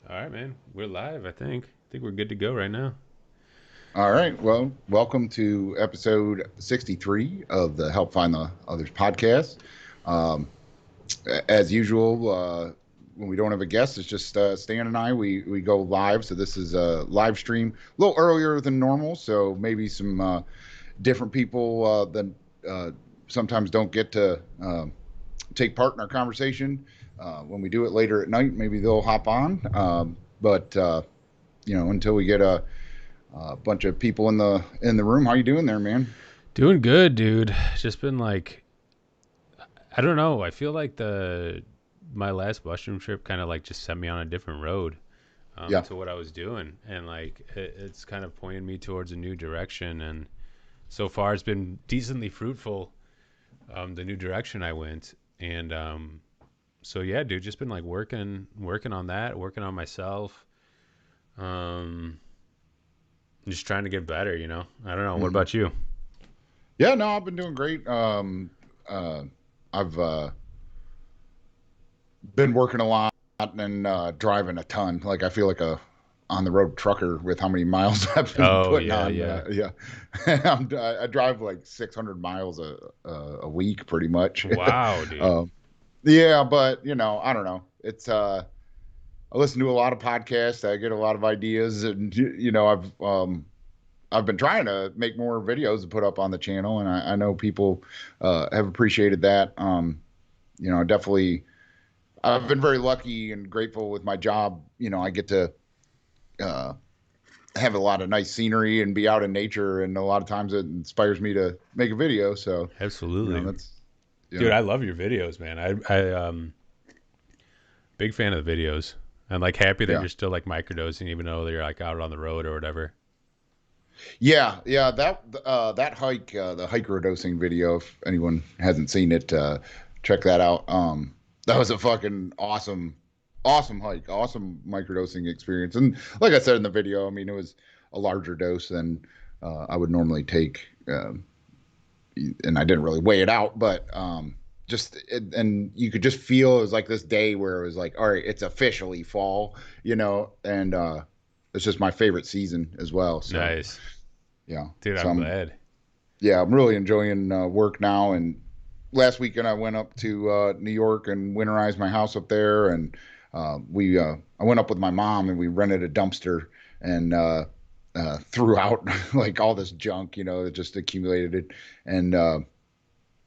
All right, man. We're live, I think. I think we're good to go right now. All right. Well, welcome to episode 63 of the Help Find the Others podcast. Um, as usual, when we don't have a guest, it's just Stan and I. We go live. So this is a live stream a little earlier than normal. So maybe some different people than sometimes don't get to take part in our conversation. When we do it later at night, maybe they'll hop on. But until we get a bunch of people in the room. How you doing there, man? Doing good, dude. Just been like, I don't know. I feel like the my last mushroom trip kind of like just sent me on a different road Yeah. to what I was doing, and like it's kind of pointed me towards a new direction. And so far, it's been decently fruitful. The new direction I went, and so yeah, dude, just been like working on that, working on myself. Um, just trying to get better. I don't know. What hmm about you? Yeah. No, I've been doing great. I've been working a lot and driving a ton. Like I feel like a on the road trucker with how many miles I've been Oh putting yeah, on. yeah. Yeah, I drive like 600 miles a week, pretty much. Wow, dude. um, yeah, but I don't know. It's I listen to a lot of podcasts. I get a lot of ideas, and I've been trying to make more videos to put up on the channel, and I know people have appreciated that. Definitely, I've been very lucky and grateful with my job. I get to uh, have a lot of nice scenery and be out in nature, and a lot of times it inspires me to make a video. So, Absolutely. that's Dude, yeah, I love your videos, man. I big fan of the videos. I'm like happy that yeah, you're still like microdosing even though you're like out on the road or whatever. yeah. That hike, the hiker dosing video. If anyone hasn't seen it, check that out. That was a fucking awesome hike, awesome microdosing experience. And like I said in the video, I mean, it was a larger dose than I would normally take, and I didn't really weigh it out, but and you could just feel it was like this day where it was like, all right, it's officially fall, and it's just my favorite season as well. So Nice. yeah, Dude, so I'm glad. I'm really enjoying work now. And last weekend I went up to New York and winterized my house up there, and we I went up with my mom and we rented a dumpster and threw out like all this junk, that just accumulated, and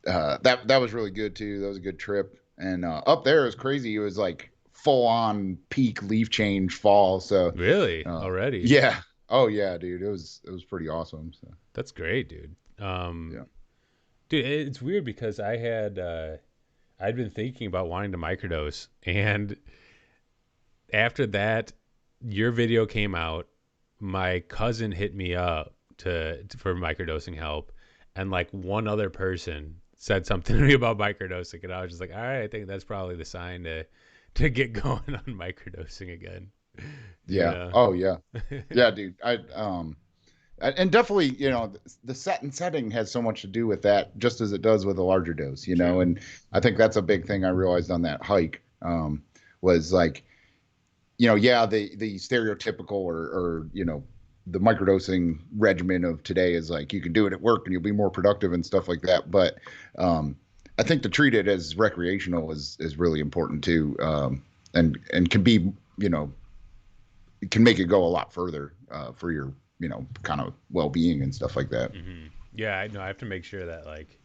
that was really good too. That was a good trip, and up there it was crazy. It was like full on peak leaf change fall. So Really? uh, Already? yeah, oh yeah, dude, it was pretty awesome. So That's great, dude. yeah. Dude, it's weird because I'd been thinking about wanting to microdose, and after that your video came out, my cousin hit me up for microdosing help, and like one other person said something to me about microdosing, and I was just like, all right, I think that's probably the sign to get going on microdosing again. You Yeah. know? Oh yeah. Yeah, dude. And definitely, the setting has so much to do with that, just as it does with a larger dose, True. and I think that's a big thing I realized on that hike, was like, yeah, the stereotypical or the microdosing regimen of today is like you can do it at work and you'll be more productive and stuff like that. But um, I think to treat it as recreational is really important too, and can be, you know, it can make it go a lot further for your kind of well-being and stuff like that. Yeah, I know. I have to make sure that like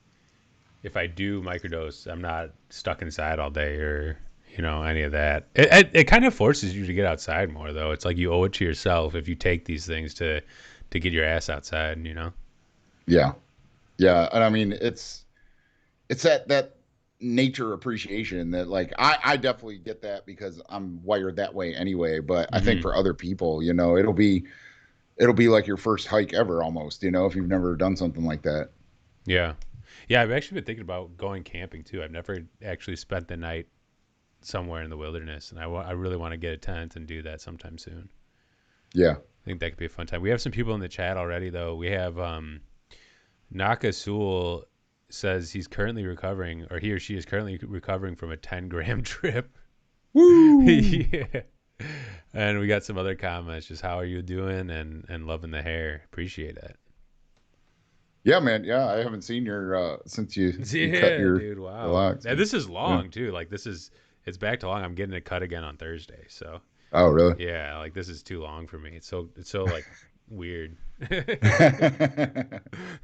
if I do microdose, I'm not stuck inside all day or any of that. It kind of forces you to get outside more though. It's like you owe it to yourself if you take these things to get your ass outside. Yeah, yeah, and I mean it's that nature appreciation that, like, I definitely get that because I'm wired that way anyway. But I think Hmm. for other people, it'll be like your first hike ever almost, if you've never done something like that. Yeah, yeah. I've actually been thinking about going camping too. I've never actually spent the night somewhere in the wilderness, and I really want to get a tent and do that sometime soon. Yeah. I think that could be a fun time. We have some people in the chat already though. We have Naka Sewell says he's currently recovering, or he or she is currently recovering from a 10-gram trip. Woo. Yeah. And we got some other comments, just how are you doing and loving the hair. Appreciate it. Yeah, man. Yeah, I haven't seen your since you cut Yeah, dude. your Wow. locks. And this is Yeah. long too. Like this is it's back to long. I'm getting it cut again on Thursday. So Oh, really? yeah, like this is too long for me. It's so like weird.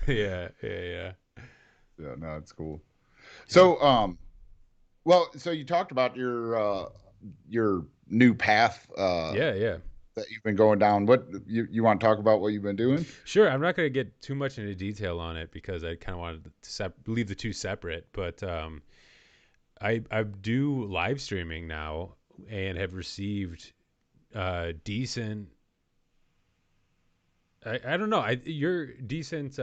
Yeah, yeah, Yeah, no, it's cool. yeah. So, well, so you talked about your new path Yeah, yeah. that you've been going down. What you want to talk about what you've been doing? Sure. I'm not going to get too much into detail on it because I kind of wanted to leave the two separate. But I do live streaming now and have received decent. I don't know. You're decent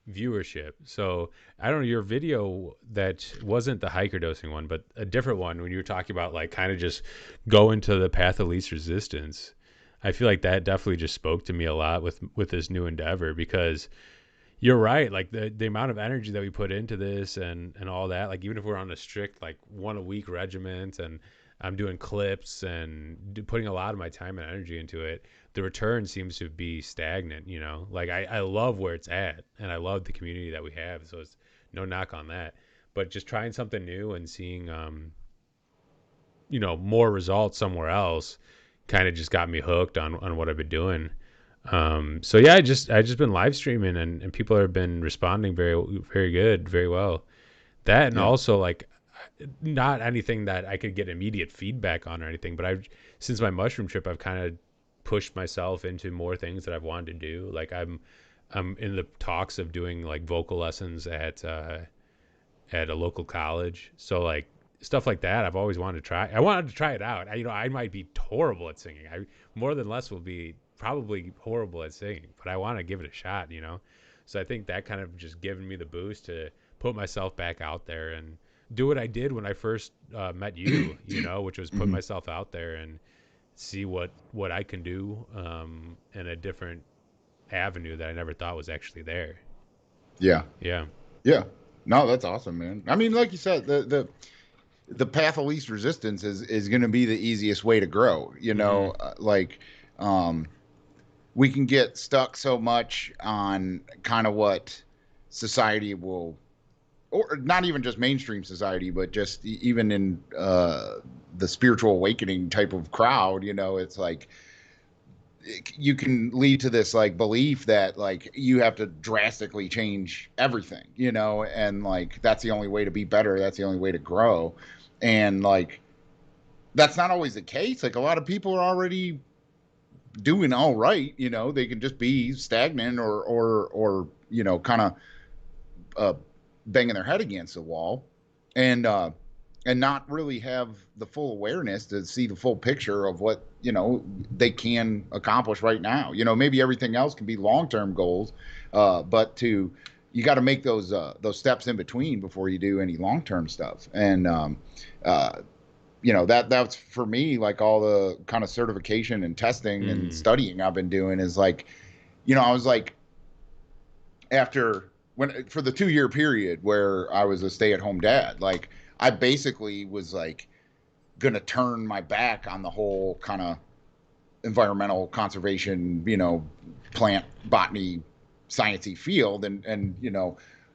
viewership. So I don't know your video that wasn't the hiker dosing one, but a different one when you were talking about like kind of just go into the path of least resistance. I feel like that definitely just spoke to me a lot with this new endeavor because you're right. Like the amount of energy that we put into this and all that. Like even if we're on a strict like 1 a week regiment and I'm doing clips and putting a lot of my time and energy into it, the return seems to be stagnant. Like I love where it's at and I love the community that we have. So it's no knock on that. But just trying something new and seeing more results somewhere else kind of just got me hooked on what I've been doing. So yeah, I just been live streaming and people have been responding very very good, very well. That and Yeah. also like not anything that I could get immediate feedback on or anything, but I've since my mushroom trip I've kind of pushed myself into more things that I've wanted to do. Like I'm in the talks of doing like vocal lessons at a local college. So like stuff like that, I've always wanted to try. I wanted to try it out. I might be horrible at singing. I more than less will be probably horrible at singing, but I want to give it a shot. So I think that kind of just given me the boost to put myself back out there and do what I did when I first met you, which was put Hmm. myself out there and see what I can do in a different avenue that I never thought was actually there. Yeah. Yeah. Yeah. No, that's awesome, man. I mean, like you said, the path of least resistance is going to be the easiest way to grow. Mm-hmm. Like we can get stuck so much on kind of what society will, or not even just mainstream society, but just even in the spiritual awakening type of crowd. It's like you can lead to this like belief that like you have to drastically change everything, and like that's the only way to be better, that's the only way to grow. And like that's not always the case. Like a lot of people are already doing all right, they can just be stagnant or kind of uh banging their head against the wall, and not really have the full awareness to see the full picture of what they can accomplish right now. Maybe everything else can be long-term goals, but you got to make those steps in between before you do any long-term stuff. And uh, that's for me, like all the kind of certification and testing and Mm. studying I've been doing is like, I was like, after when for the 2 year period where I was a stay at home dad, like I basically was like gonna turn my back on the whole kind of environmental conservation, plant botany, sciencey field, and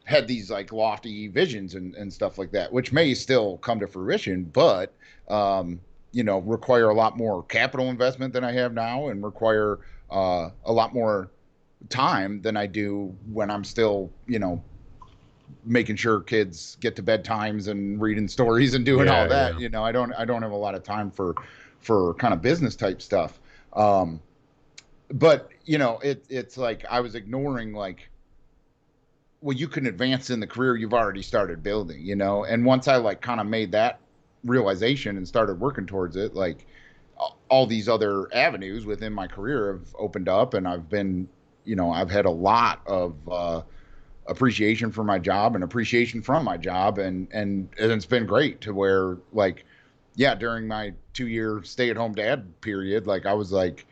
had these like lofty visions and stuff like that, which may still come to fruition, but require a lot more capital investment than I have now, and require a lot more time than I do when I'm still, making sure kids get to bedtimes and reading stories and doing all Yeah, that. yeah. I don't have a lot of time for kind of business type stuff. Um, but it's like I was ignoring like, well, you can advance in the career you've already started building, and once I like kind of made that realization and started working towards it, like all these other avenues within my career have opened up, and I've had a lot of appreciation for my job and appreciation from my job, and it's been great to where like, yeah, during my 2 year stay at home dad period, like I was like,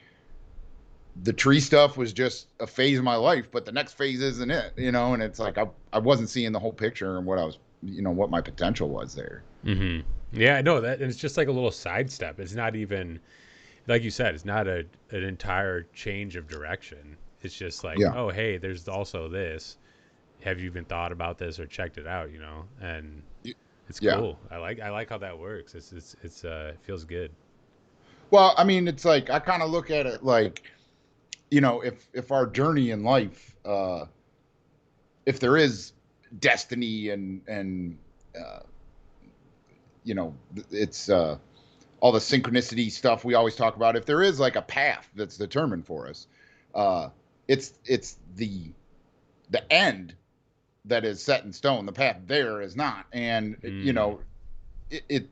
the tree stuff was just a phase of my life, but the next phase isn't it, and it's like I wasn't seeing the whole picture and what I was, what my potential was there. Mm-hmm. Yeah, no, that and it's just like a little sidestep. It's not even like you said. It's not an entire change of direction. It's just like, Yeah. oh, hey, there's also this. Have you even thought about this or checked it out? And Y- it's Yeah. cool. I like how that works. It's it feels good. Well, I mean, it's like I kind of look at it like, if our journey in life, if there is destiny and uh, it's all the synchronicity stuff we always talk about. If there is like a path that's determined for us, uh, it's the end that is set in stone. The path there is not, and Mm,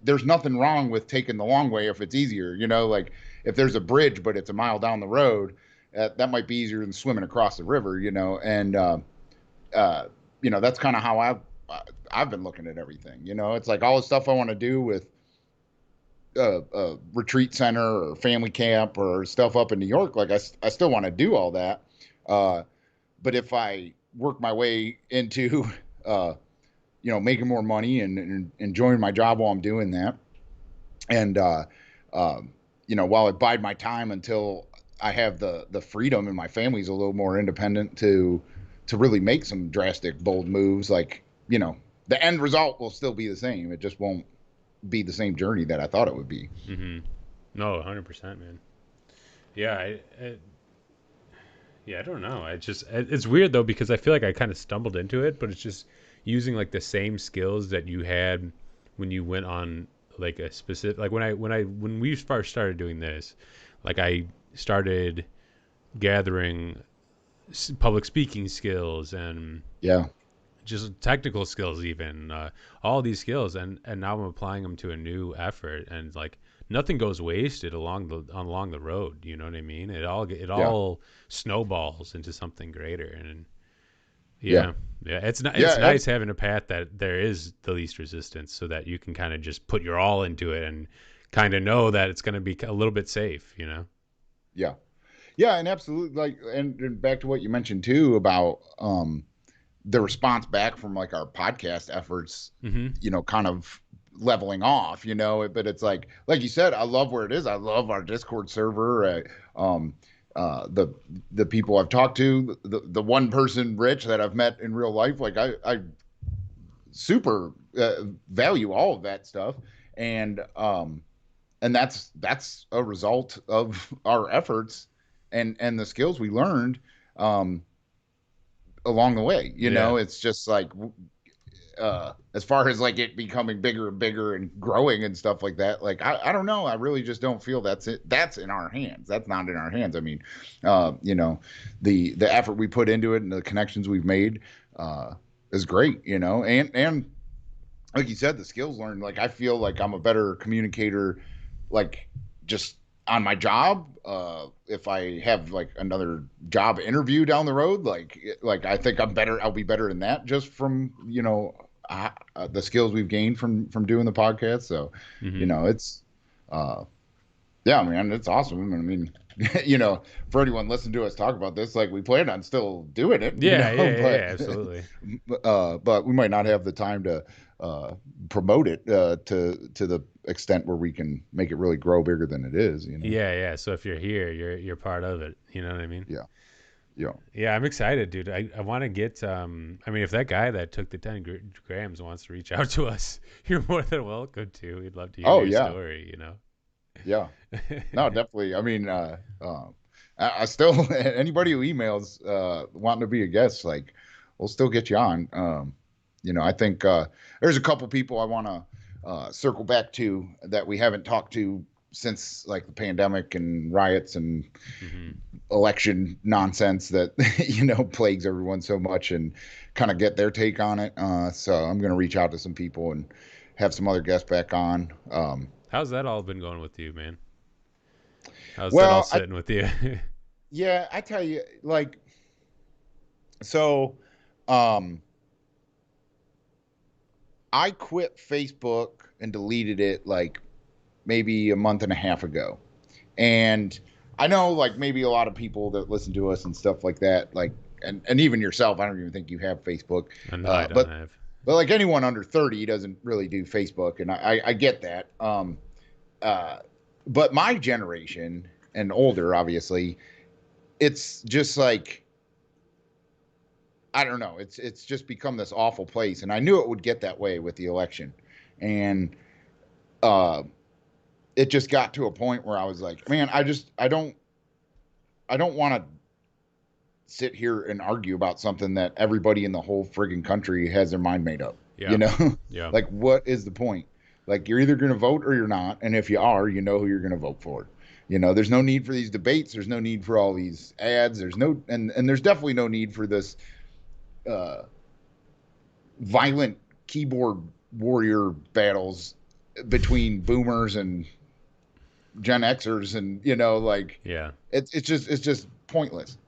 there's nothing wrong with taking the long way if it's easier. Like if there's a bridge but it's a mile down the road, that might be easier than swimming across the river. And uh, that's kind of how I've been looking at everything. It's like all the stuff I want to do with a retreat center or family camp or stuff up in New York. Like I still want to do all that. Uh, but if I work my way into, uh, making more money and enjoying my job while I'm doing that, and while I bide my time until I have the freedom and my family's a little more independent to really make some drastic, bold moves, like the end result will still be the same. It just won't be the same journey that I thought it would be. mm-hmm. No, 100%, man. Yeah, yeah, I don't know. It's weird though because I feel like I kind of stumbled into it, but it's just using like the same skills that you had when you went on like a specific like when we first started doing this, like I started gathering public speaking skills and Yeah. just technical skills even all these skills and now I'm applying them to a new effort and like nothing goes wasted along the road, you know what I mean? It Yeah. all snowballs into something greater and Yeah. yeah, it's Yeah. nice having a path that there is the least resistance so that you can kind of just put your all into it and kind of know that it's going to be a little bit safe. Yeah. Yeah. And absolutely. Like, and back to what you mentioned too about, the response back from like our podcast efforts, Mm-hmm. kind of leveling off, but it's like you said, I love where it is. I love our Discord server. The people I've talked to, the one person Rich that I've met in real life, like I super value all of that stuff. And that's a result of our efforts and the skills we learned um along the way. Yeah. It's just like as far as like it becoming bigger and bigger and growing and stuff like that, like I don't know, I really just don't feel that's in our hands. That's not in our hands. I mean, the effort we put into it and the connections we've made uh is great, and like you said, the skills learned, like I feel like I'm a better communicator, like just on my job. If I have like another job interview down the road, like I think I'll be better in that just from the skills we've gained from doing the podcast. So Mm-hmm. it's uh yeah, man, it's awesome. I mean, you know, for anyone listening to us talk about this, like we plan on still doing it, Yeah, yeah, yeah, but yeah, absolutely. but we might not have the time to uh, promote it to the extent where we can make it really grow bigger than it is. Yeah, yeah. So if you're here, you're part of it. You know what I mean? Yeah, yeah. Yeah, I'm excited, dude. I want to get. I mean, if that guy that took the 10 grams wants to reach out to us, you're more than welcome to. We'd love to hear Oh your yeah, story. yeah. No, definitely. I mean, I still anybody who emails wanting to be a guest, like we'll still get you on. I think there's a couple people I want to circle back to that we haven't talked to since like the pandemic and riots and Hmm. election nonsense that plagues everyone so much, and kind of get their take on it. So I'm going to reach out to some people and have some other guests back on. How's that all been going with you, man? How's that all Well, sitting with you? yeah, I tell you, like, so, um, I quit Facebook and deleted it like maybe a month and a half ago. And I know like maybe a lot of people that listen to us and stuff like that, like, and even yourself, I don't even think you have Facebook. No, I don't But have. but like anyone under 30 doesn't really do Facebook, and I get that. Uh, but my generation and older, obviously, it's just like I don't know. It's just become this awful place, and I knew it would get that way with the election, and uh, it just got to a point where I was like, man, I don't want to sit here and argue about something that everybody in the whole friggin' country has their mind made up. You Yeah. know, Yeah. like what is the point? Like you're either going to vote or you're not, and if you are, you know who you're going to vote for. There's no need for these debates. There's no need for all these ads. There's no and there's definitely no need for this uh, violent keyboard warrior battles between boomers and Gen Xers, and like Yeah. it's just pointless.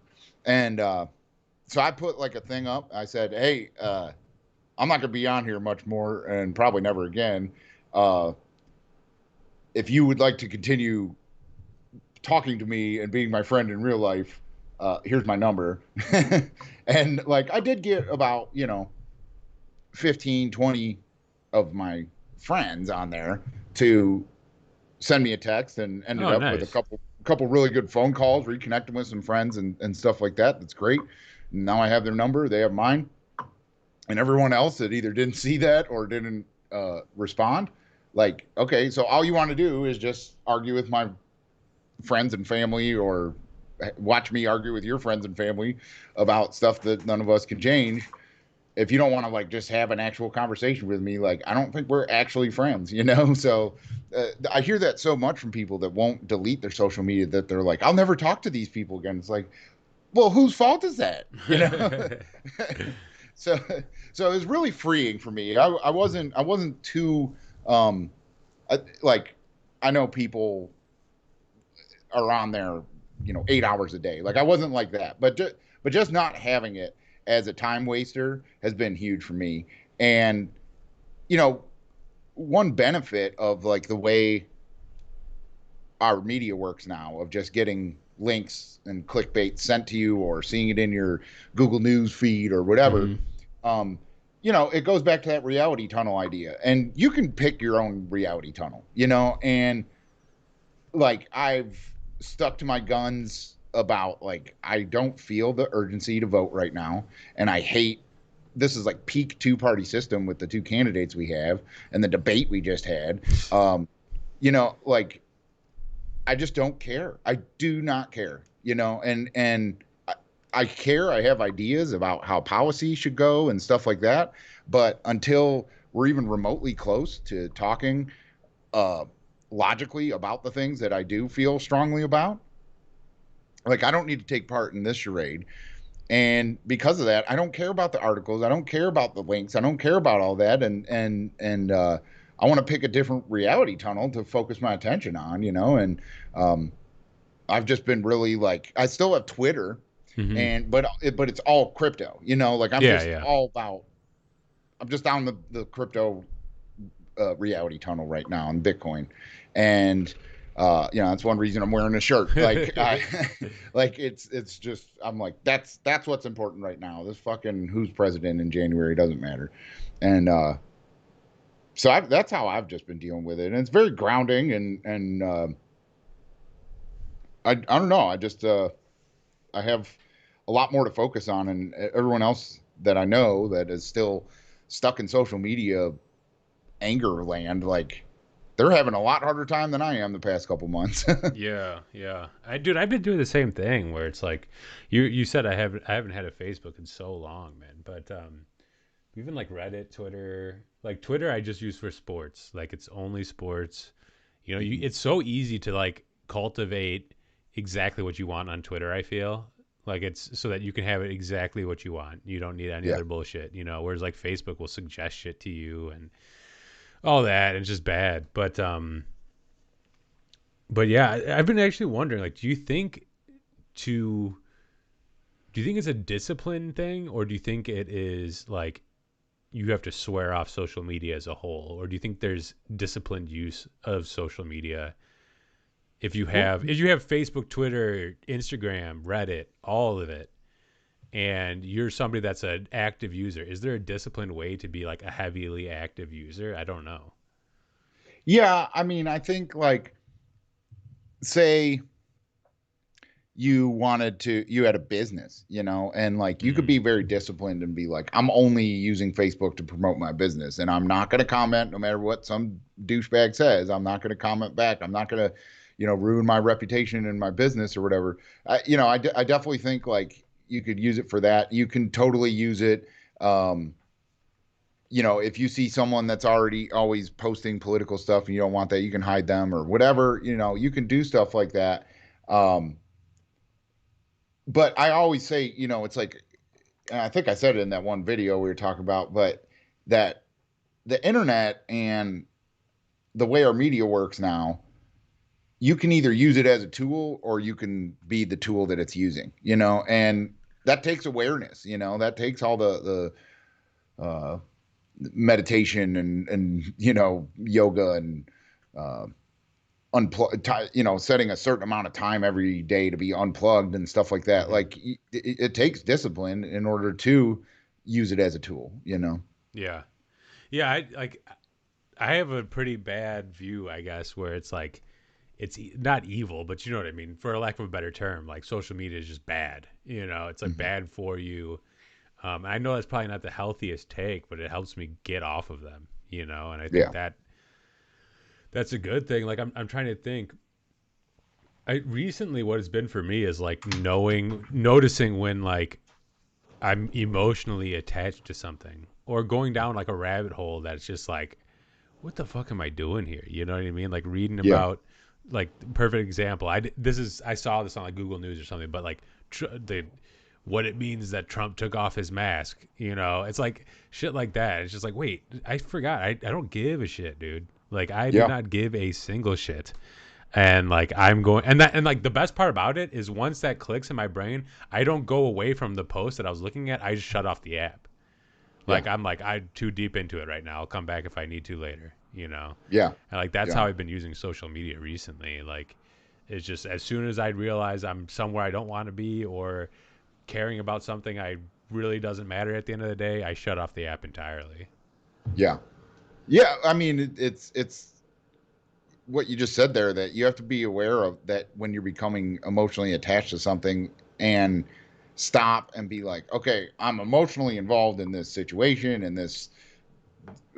And so I put like a thing up. I said, hey, I'm not going to be on here much more, and probably never again. Uh, if you would like to continue talking to me and being my friend in real life, here's my number. And like I did get about 15, 20 of my friends on there to send me a text, and ended Oh, up with a nice. couple really good phone calls, reconnecting with some friends and stuff like that. That's great. Now I have their number, they have mine, and everyone else that either didn't see that or didn't respond. Like, okay, so all you want to do is just argue with my friends and family, or watch me argue with your friends and family about stuff that none of us can change. If you don't want to like just have an actual conversation with me, like I don't think we're actually friends. So I hear that so much from people that won't delete their social media, that they're like, I'll never talk to these people again. It's like, well, whose fault is that? So so it was really freeing for me. I wasn't too like I know people are on there 8 hours a day. Like I wasn't like that, but just not having it as a time waster has been huge for me. And you know one benefit of like the way our media works now, of just getting links and clickbait sent to you, or seeing it in your Google News feed or whatever, Hmm. um, it goes back to that reality tunnel idea. And you can pick your own reality tunnel, and like I've stuck to my guns about like I don't feel the urgency to vote right now, and I hate this is like peak two-party system with the two candidates we have and the debate we just had. Like I just don't care. I do not care, and I care. I have ideas about how policy should go and stuff like that, but until we're even remotely close to talking uh, logically about the things that I do feel strongly about, like I don't need to take part in this charade. And because of that, I don't care about the articles. I don't care about the links. I don't care about all that. And I want to pick a different reality tunnel to focus my attention on, and um, I've just been really like I still have Twitter, Hmm. but it's all crypto, like Yeah. Yeah. I'm just down the crypto reality tunnel right now on Bitcoin, and that's one reason I'm wearing a shirt. Like I, like it's just I'm like that's what's important right now. This fucking who's president in January doesn't matter, and so that's how I've just been dealing with it, and it's very grounding, and I don't know, I have a lot more to focus on, and everyone else that I know that is still stuck in social media anger land, like they're having a lot harder time than I am the past couple months. Yeah, yeah. Dude, I've been doing the same thing where it's like you said I haven't had a Facebook in so long, man. But even like Reddit, Twitter, like Twitter I just use for sports. Like it's only sports. It's so easy to like cultivate exactly what you want on Twitter, I feel. Like it's so that you can have it exactly what you want. You don't need any Yeah. other bullshit. Whereas like Facebook will suggest shit to you and all that, and it's just bad. But yeah, I've been actually wondering, like, to do you think it's a discipline thing, or do you think it is like you have to swear off social media as a whole, or do you think there's disciplined use of social media if you Well, have Facebook, Twitter, Instagram, Reddit, all of it? and you're somebody that's an active user, is there a disciplined way to be like a heavily active user? I don't know. Yeah, I mean, I think like say you had a business, and like you could Mm-hmm. be very disciplined and be like, I'm only using Facebook to promote my business, and I'm not going to comment no matter what some douchebag says. I'm not going to comment back. I'm not going to, ruin my reputation in my business or whatever. I definitely think like you could use it for that. You can totally use it. Um, if you see someone that's already always posting political stuff and you don't want that, you can hide them or whatever. You can do stuff like that. Um, but I always say, it's like, and I think I said it in that one video we were talking about, but that the internet and the way our media works now, you can either use it as a tool or you can be the tool that it's using, and that takes awareness, that takes all the meditation and yoga and uh, setting a certain amount of time every day to be unplugged and stuff like that. Mm-hmm. Like it takes discipline in order to use it as a tool. Yeah. Yeah. I have a pretty bad view, I guess, where it's like, not evil, but you know what I mean? For a lack of a better term, like social media is just bad. It's like Hmm. bad for you. I know that's probably not the healthiest take, but it helps me get off of them, and I think Yeah. that's a good thing. Like I'm trying to think. I recently what it's been for me is like noticing when like I'm emotionally attached to something or going down like a rabbit hole that's just like, what the fuck am I doing here? You know what I mean? Like reading Yeah. about, like, perfect example. I saw this on like Google News or something, but like the what it means that Trump took off his mask. It's like shit like that. It's just like, wait, I forgot. I don't give a shit, dude. Like I do Yeah. not give a single shit. And like I'm going and like the best part about it is once that clicks in my brain, I don't go away from the post that I was looking at. I just shut off the app. Yeah. I'm too deep into it right now. I'll come back if I need to later. Yeah. And like that's Yeah. how I've been using social media recently. Like it's just as soon as I realize I'm somewhere I don't want to be or caring about something I really doesn't matter at the end of the day, I shut off the app entirely. Yeah. Yeah. I mean, it's what you just said there, that you have to be aware of that when you're becoming emotionally attached to something, and stop and be like, okay, I'm emotionally involved in this situation, in this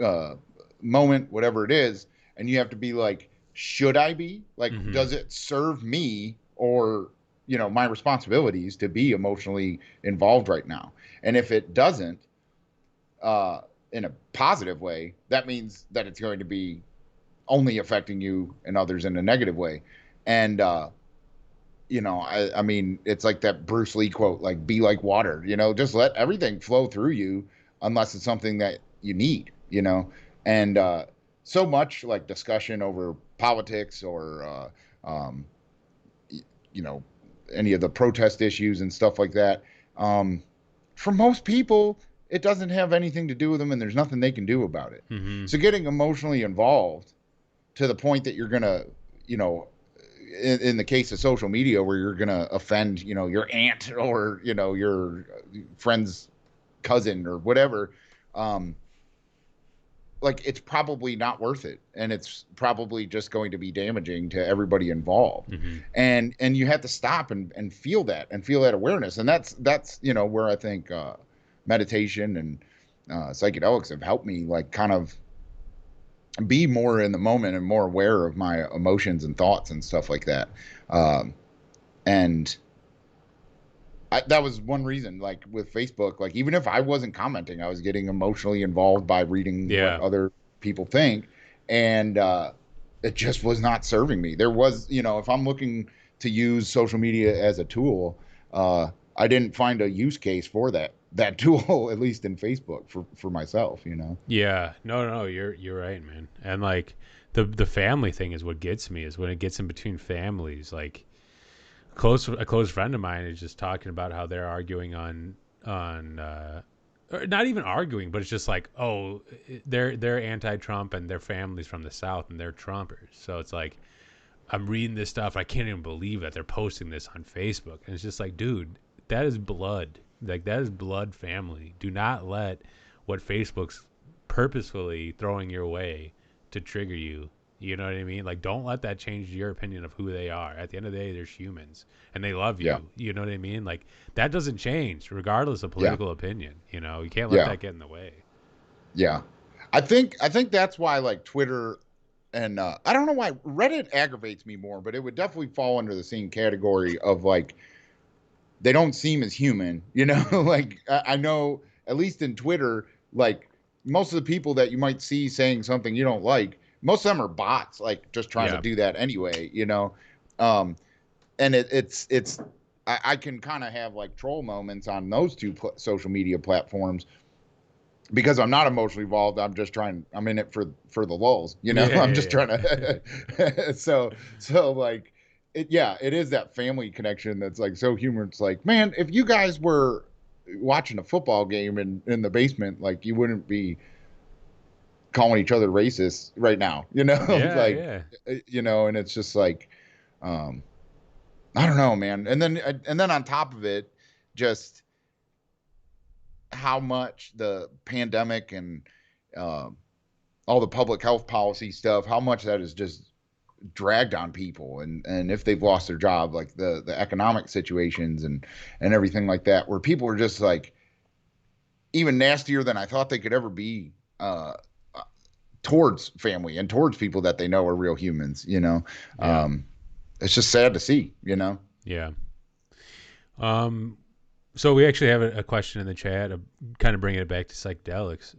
uh, moment, whatever it is. And you have to be like, should I be like, Mm-hmm. does it serve me or, my responsibilities to be emotionally involved right now? And if it doesn't, uh, in a positive way, that means that it's going to be only affecting you and others in a negative way. And I mean, it's like that Bruce Lee quote, like, be like water, just let everything flow through you unless it's something that you need. And so much like discussion over politics or, you know, any of the protest issues and stuff like that. Um, for most people, it doesn't have anything to do with them and there's nothing they can do about it. Mm-hmm. So getting emotionally involved to the point that you're going to, you know, in the case of social media where you're going to offend, your aunt or, your friend's cousin or whatever, um, like it's probably not worth it. And it's probably just going to be damaging to everybody involved. Mm-hmm. And you have to stop and feel that and feel that awareness. And that's, where I think, meditation and, psychedelics have helped me like kind of be more in the moment and more aware of my emotions and thoughts and stuff like that. And that was one reason, like with Facebook, like even if I wasn't commenting, I was getting emotionally involved by reading what Yeah. other people think. And it just was not serving me. There was, if I'm looking to use social media as a tool, I didn't find a use case for that tool, at least in Facebook for myself. Yeah. No, you're right, man. And like the family thing is what gets me is when it gets in between families. Like a close friend of mine is just talking about how they're arguing on or not even arguing, but it's just like, oh, they're anti-Trump and their families from the South and they're Trumpers. So it's like I'm reading this stuff. I can't even believe that they're posting this on Facebook, and it's just like, dude, that is blood. Like that is blood family. Do not let what Facebook's purposefully throwing your way to trigger you. You know what I mean? Like, don't let that change your opinion of who they are. At the end of the day, they're humans and they love Yeah. you. You know what I mean? Like, that doesn't change regardless of Yeah. political opinion. You know, you can't let Yeah. that get in the way. Yeah. I think that's why like Twitter and I don't know why Reddit aggravates me more, but it would definitely fall under the same category of like they don't seem as human, you know? Like I know at least in Twitter, like most of the people that you might see saying something you don't like, most of them are bots, like just trying to Yeah. do that anyway, you know? Um, and it's I can kind of have like troll moments on those two social media platforms because I'm not emotionally involved. I'm in it for the lulls, you know. Yeah. I'm Yeah. just Yeah. trying to so like it is that family connection that's like so humorous. It's like, man, if you guys were watching a football game in the basement, like you wouldn't be calling each other racist right now, you know. Yeah. Like Yeah. you know, and it's just like um I don't know, man. And then on top of it, just how much the pandemic and um all the public health policy stuff, how much that is just dragged on people, and if they've lost their job, like the economic situations and everything like that, where people are just like even nastier than I thought they could ever be uh, towards family and towards people that they know are real humans. You know, Yeah. it's just sad to see. You know. Yeah. Um, so we actually have a question in the chat, kind of bringing it back to psychedelics.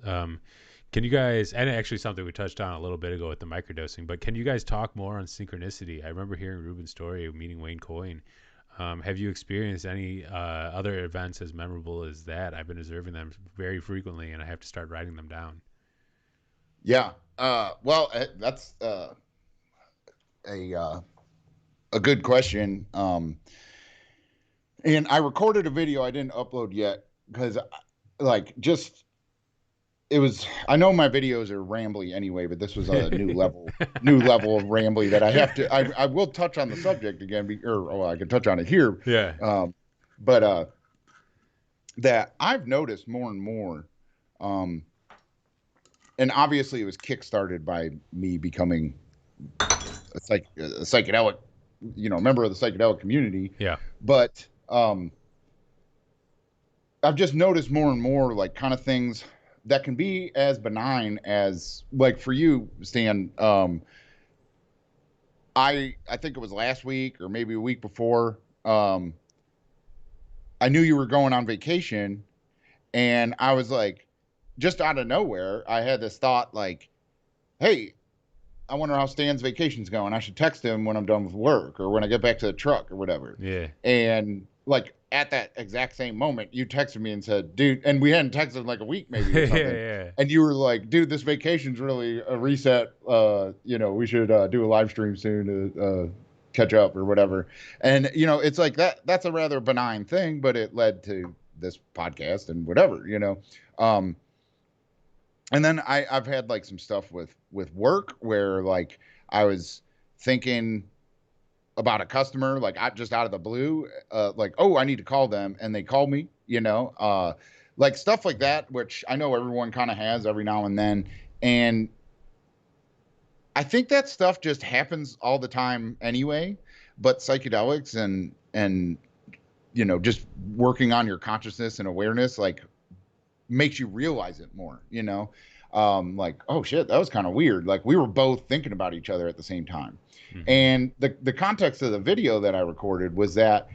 Can you guys, and actually something we touched on a little bit ago with the microdosing, but can you guys talk more on synchronicity? I remember hearing Rubin's story of meeting Wayne Coyne. Have you experienced any other events as memorable as that? I've been observing them very frequently, and I have to start writing them down. Yeah. Well, that's a a good question. And I recorded a video I didn't upload yet because, like, just it was. I know my videos are rambly anyway, but this was a new level of rambly that I have to. I will touch on the subject again, or oh, I can touch on it here. Yeah. Um, but that I've noticed more and more, um, and obviously it was kickstarted by me becoming a psychedelic, you know, member of the psychedelic community, Yeah. but I've just noticed more and more like kind of things that can be as benign as like for you, Stan. I think it was last week or maybe a week before. Um, I knew you were going on vacation, and I was like, just out of nowhere, I had this thought like, "Hey, I wonder how Stan's vacation's going. I should text him when I'm done with work or when I get back to the truck or whatever." Yeah. And like at that exact same moment, you texted me and said, "Dude," and we hadn't texted in like a week maybe or Yeah. something. Yeah. And you were like, "Dude, this vacation's really a reset. You know, we should do a live stream soon to catch up or whatever." And you know, it's like that's a rather benign thing, but it led to this podcast and whatever, you know. Um, and then I've had like some stuff with work where like I was thinking about a customer like I just out of the blue, like, oh, I need to call them, and they call me, you know, like stuff like that, which I know everyone kind of has every now and then. And I think that stuff just happens all the time anyway, but psychedelics and you know, just working on your consciousness and awareness like makes you realize it more, you know. Like, oh shit, that was kind of weird, like we were both thinking about each other at the same time. Hmm. And the context of the video that I recorded was that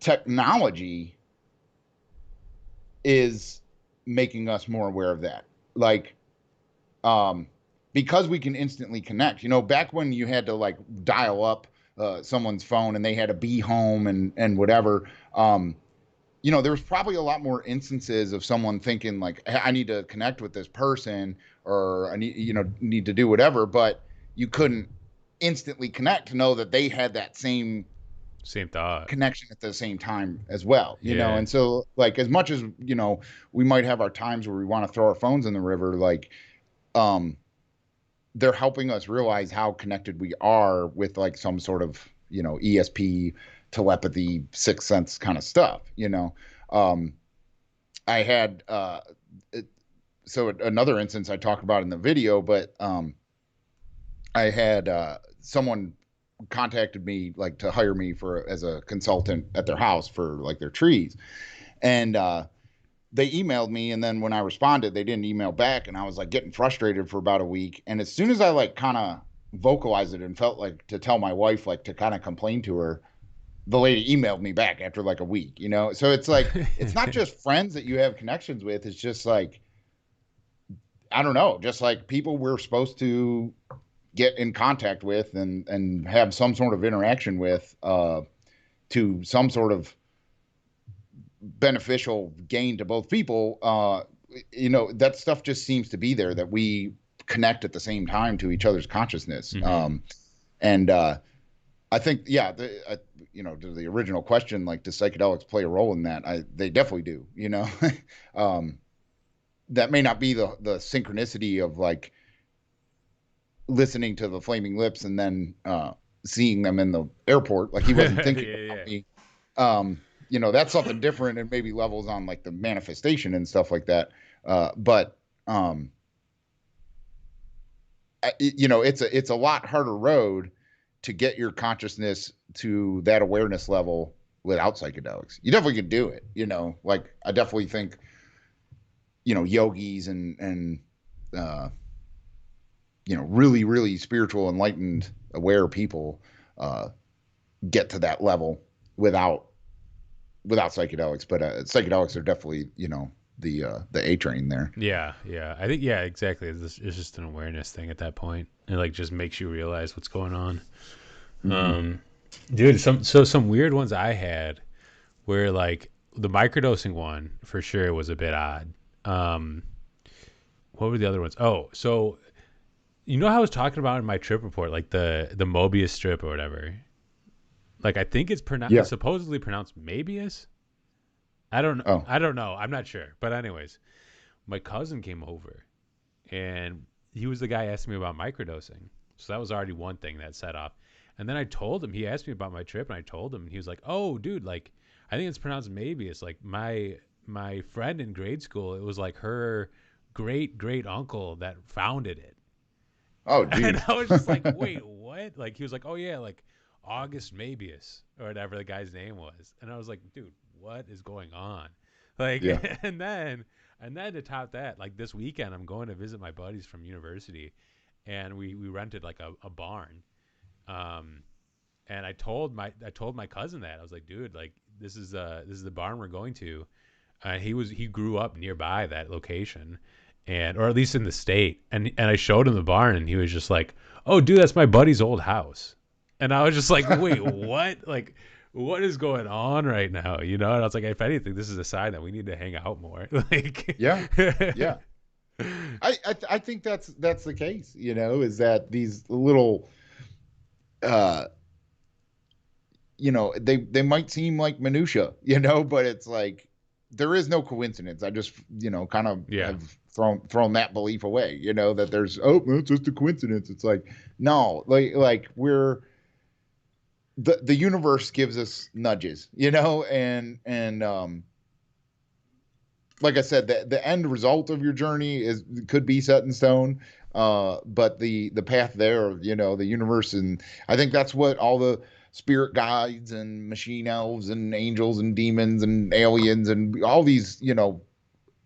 technology is making us more aware of that, like um because we can instantly connect, you know, back when you had to like dial up someone's phone and they had to be home and whatever. You know, there's probably a lot more instances of someone thinking like, hey, I need to connect with this person or I need, you know, need to do whatever, but you couldn't instantly connect to know that they had that same Same thought. connection at the same time as well, you know. Yeah. And so like as much as, you know, we might have our times where we want to throw our phones in the river, like um they're helping us realize how connected we are with like some sort of, you know, ESP, telepathy, sixth sense kind of stuff, you know. I had it, so another instance I talked about in the video, but I had someone contacted me like to hire me for as a consultant at their house for like their trees, and they emailed me, and then when I responded, they didn't email back, and I was like getting frustrated for about a week. And as soon as I like kind of vocalized it and felt like to tell my wife like to kind of complain to her, the lady emailed me back after like a week, you know? So it's like, it's not just friends that you have connections with. It's just like, I don't know, just like people we're supposed to get in contact with and have some sort of interaction with to some sort of beneficial gain to both people. You know, that stuff just seems to be there, that we connect at the same time to each other's consciousness. Mm-hmm. And I think, yeah, you know, to the original question, like, does psychedelics play a role in that? They definitely do, you know. um, that may not be the synchronicity of like listening to the Flaming Lips and then seeing them in the airport. Like he wasn't Yeah, thinking about yeah. me. You know, that's something different and maybe levels on like the manifestation and stuff like that. But you know, it's a lot harder road to get your consciousness to that awareness level without psychedelics. You definitely can do it. You know, like I definitely think, you know, yogis and uh, you know, really, really spiritual, enlightened, aware people uh, get to that level without psychedelics. But psychedelics are definitely, you know, the A train there. Yeah, yeah. I think yeah, exactly. It's just an awareness thing at that point. It like just makes you realize what's going on. Mm-hmm. Um, dude, some weird ones I had where like the microdosing one for sure was a bit odd. Um, what were the other ones? Oh, so you know how I was talking about in my trip report, like the Mobius strip or whatever. Like I think it's Yeah. supposedly pronounced Mabius. Oh. I don't know. I'm not sure. But anyways, my cousin came over and he was the guy asking me about microdosing. So that was already one thing that set off. And then I told him, he asked me about my trip, and I told him, and he was like, "Oh, dude, like I think it's pronounced maybe. It's like my friend in grade school. It was like her great uncle that founded it." Oh, And geez. I was just like, "Wait, what?" Like he was like, "Oh yeah, like August Mabius or whatever the guy's name was." And I was like, "Dude, what is going on?" Like, Yeah. and then to top that, like this weekend, I'm going to visit my buddies from university, and we rented like a barn. Um, and I told my cousin that I was like, dude, like this is the barn we're going to. He grew up nearby that location, and or at least in the state. And I showed him the barn, and he was just like, oh, dude, that's my buddy's old house. And I was just like, wait, what? Like, what is going on right now? You know? And I was like, if anything, this is a sign that we need to hang out more. Like, Yeah. Yeah. I think that's the case, you know, is that these little uh you know, they might seem like minutia, you know, but it's like there is no coincidence. I just, you know, kind of yeah. have thrown that belief away, you know, that there's, oh, it's just a coincidence. It's like, no, like we're the universe gives us nudges, you know, and like I said, the end result of your journey is could be set in stone. But the path there, you know, the universe, and I think that's what all the spirit guides and machine elves and angels and demons and aliens and all these, you know,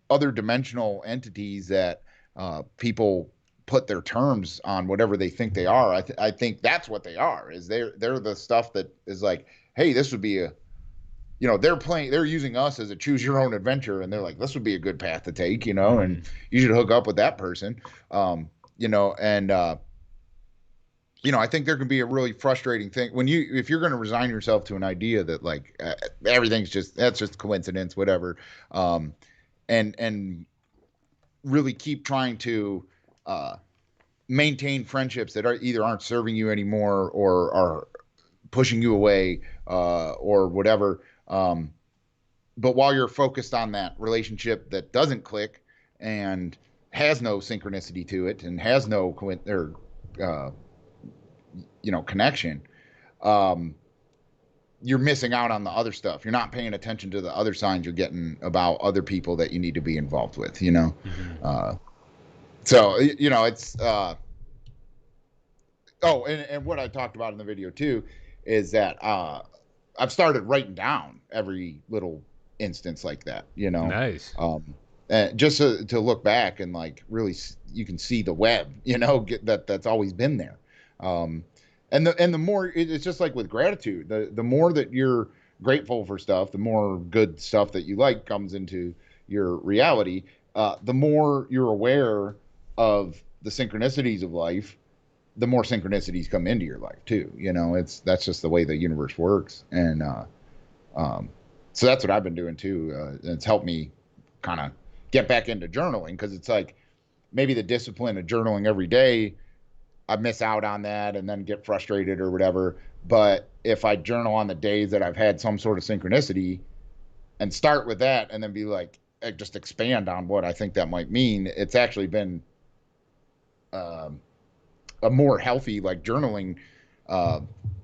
other dimensional entities that people put their terms on whatever they think they are. I think that's what they are. Is they're the stuff that is like, hey, this would be a, you know, they're using us as a choose your own adventure, and they're like, this would be a good path to take, you know, and Mm-hmm. you should hook up with that person. You know, and you know, I think there can be a really frustrating thing when if you're going to resign yourself to an idea that like everything's just, that's just coincidence, whatever. um and really keep trying to uh maintain friendships that are either aren't serving you anymore or are pushing you away or whatever. But while you're focused on that relationship that doesn't click and has no synchronicity to it and has no or uh, you know, connection, um, you're missing out on the other stuff. You're not paying attention to the other signs you're getting about other people that you need to be involved with, you know? Mm-hmm. So, you know, it's, oh, and what I talked about in the video too is that I've started writing down every little instance like that, you know, Nice. just to look back and like really you can see the web, you know, that's always been there. Um, and the more it's just like with gratitude, the more that you're grateful for stuff, the more good stuff that you like comes into your reality. The more you're aware of the synchronicities of life, the more synchronicities come into your life too. You know, that's just the way the universe works, and um, so that's what I've been doing too. It's helped me kind of get back into journaling because it's like maybe the discipline of journaling every day, I miss out on that and then get frustrated or whatever. But if I journal on the days that I've had some sort of synchronicity and start with that and then be like, just expand on what I think that might mean, it's actually been um, a more healthy like journaling uh,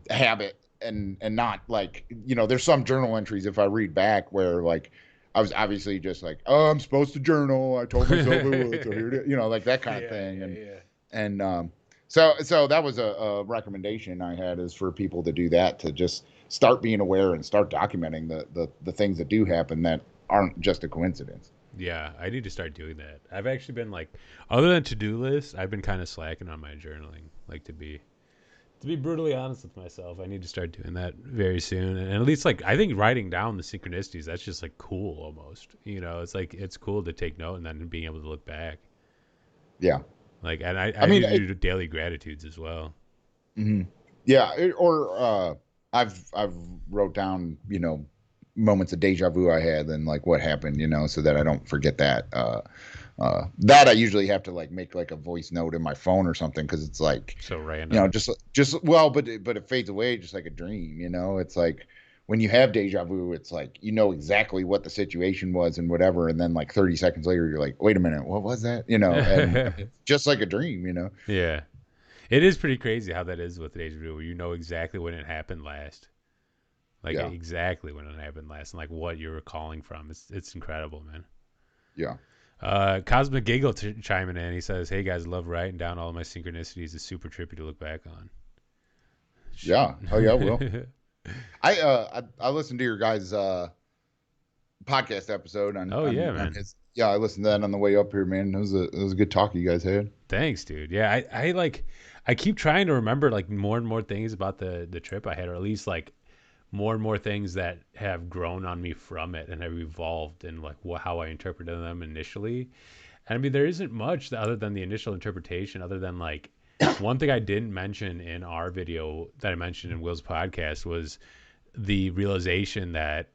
habit and not like, you know, there's some journal entries if I read back where like I was obviously just like, oh, I'm supposed to journal, I told myself I would, so here it is, you know, like that kind of Yeah, thing. yeah, And yeah. so that was a recommendation I had, is for people to do that, to just start being aware and start documenting the things that do happen that aren't just a coincidence. Yeah, I need to start doing that. I've actually been like, other than to-do lists, I've been kind of slacking on my journaling. Like to be brutally honest with myself, I need to start doing that very soon. And at least like I think writing down the synchronicities, that's just like cool almost. You know, it's like it's cool to take note and then being able to look back. Yeah. Like, and I I mean, need to do daily gratitudes as well. mhm. Yeah, or I've wrote down, you know, moments of deja vu I had and like what happened, you know, so that I don't forget that. That I usually have to like make like a voice note in my phone or something, because it's like, So you know, random. just well, but it fades away just like a dream, you know. It's like when you have deja vu, it's like you know exactly what the situation was and whatever, and then like 30 seconds later, you're like, wait a minute, what was that? You know, and just like a dream, you know. Yeah. It is pretty crazy how that is with today's video, where you know exactly when it happened last. Like Yeah, exactly when it happened last and like what you're recalling from. It's incredible, man. yeah, Cosmic Giggle chiming in. He says, "Hey guys, love writing down all of my synchronicities. It's super trippy to look back on." Shit. yeah. Oh yeah, well, I listened to your guys' podcast episode Oh yeah, on man. his. Yeah, I listened to that on the way up here, man. It was a good talk you guys had. Thanks, dude. Yeah, I like I keep trying to remember like more and more things about the trip I had, or at least like more and more things that have grown on me from it and have evolved and like how I interpreted them initially. And I mean, there isn't much other than the initial interpretation, other than like one thing I didn't mention in our video that I mentioned in Will's podcast was the realization that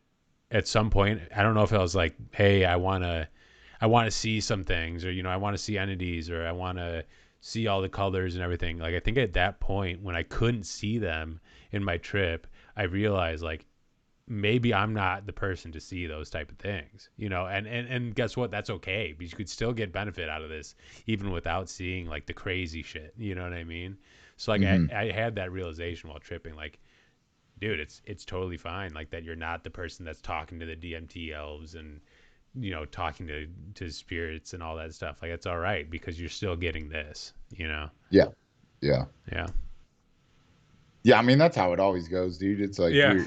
at some point, I don't know if I was like, hey, I want to see some things, or you know, I want to see entities, or I want to see all the colors and everything. Like I think at that point when I couldn't see them in my trip, I realized like maybe I'm not the person to see those type of things, you know, and guess what? That's okay, because you could still get benefit out of this even without seeing like the crazy shit. You know what I mean? So like Hmm. I had that realization while tripping, like, dude, it's totally fine. Like that you're not the person that's talking to the DMT elves and you know talking to spirits and all that stuff. Like it's all right because you're still getting this. You know? Yeah, yeah. Yeah. Yeah, I mean that's how it always goes, dude. It's like Yeah.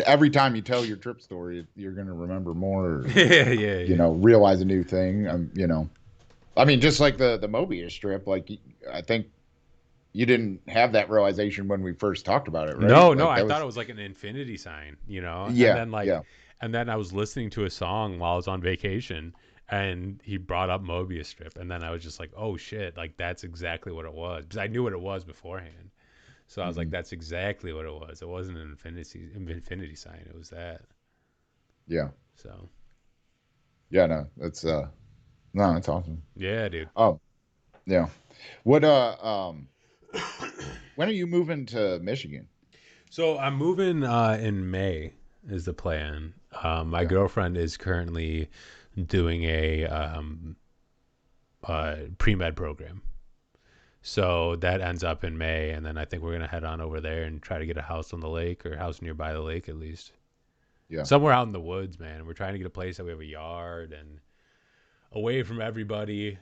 every time you tell your trip story, you're gonna remember more, or, Yeah. Yeah. you Yeah. know, realize a new thing. You know, I mean, just like the Mobius strip, like I think you didn't have that realization when we first talked about it, right? No, no, Like I that thought it was, was like an infinity sign, you know? And yeah, then like yeah, and then I was listening to a song while I was on vacation and he brought up Mobius strip and then I was just like, "Oh shit, like that's exactly what it was." Because I knew what it was beforehand. So I was like, hmm, "That's exactly what it was. It wasn't an infinity sign. It was that." yeah, So, yeah. No, that's no, that's awesome. yeah, dude. Oh, yeah. What when are you moving to Michigan? So I'm moving in May is the plan. My Okay, girlfriend is currently doing a pre med program. So that ends up in May, and then I think we're gonna head on over there and try to get a house on the lake, or a house nearby the lake at least, Yeah. somewhere out in the woods, man. We're trying to get a place that we have a yard and away from everybody.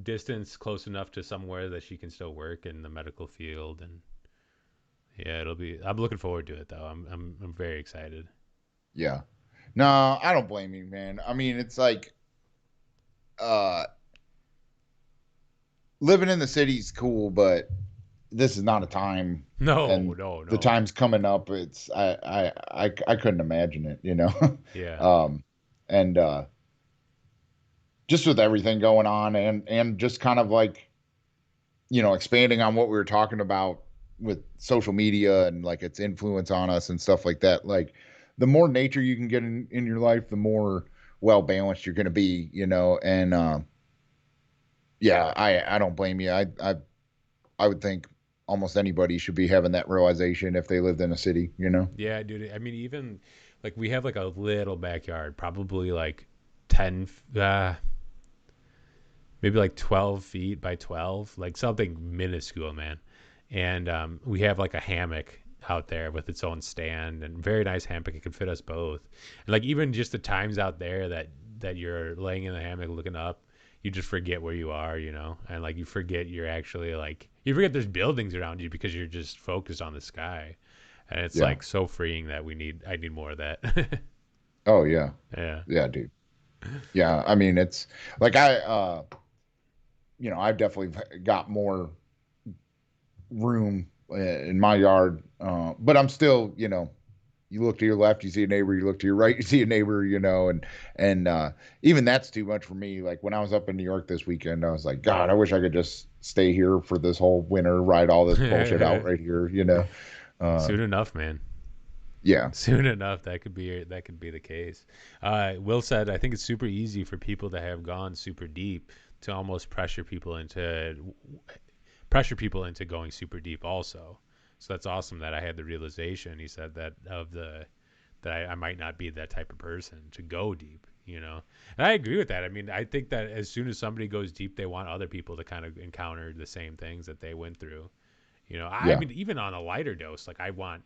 Distance close enough to somewhere that she can still work in the medical field, and yeah, it'll be. I'm looking forward to it though. I'm very excited. Yeah. No, I don't blame you, man. I mean, it's like uh living in the city's cool, but this is not a time, No, and no, the no. time's coming up. It's I couldn't imagine it, Yeah, um and just with everything going on, and just kind of like, expanding on what we were talking about with social media and like its influence on us and stuff like that. Like, the more nature you can get in your life, the more well balanced you're going to be, and yeah, I don't blame you. I would think almost anybody should be having that realization if they lived in a city. yeah, dude. I mean, even like we have like a little backyard, probably like 10, maybe like 12 feet by 12, like something minuscule, man. And we have like a hammock out there with its own stand, and very nice hammock. It can fit us both. And like even just the times out there that you're laying in the hammock looking up, you just forget where you are, and like you forget you're actually like you forget there's buildings around you because you're just focused on the sky. And it's Yeah. like so freeing that I need more of that. Oh yeah. Yeah. Yeah, dude. Yeah. I mean, it's like I've definitely got more room in my yard, but I'm still, you look to your left, you see a neighbor. You look to your right, you see a neighbor. And even that's too much for me. Like when I was up in New York this weekend, I was like, God, I wish I could just stay here for this whole winter, ride all this bullshit out right here. Uh, Soon enough, man. yeah, Soon enough, that could be the case. Will said, I think it's super easy for people that have gone super deep to almost pressure people into going super deep also. So that's awesome that I had the realization. He said that I might not be that type of person to go deep. And I agree with that. I mean, I think that as soon as somebody goes deep, they want other people to kind of encounter the same things that they went through. I yeah, mean, even on a lighter dose, like I want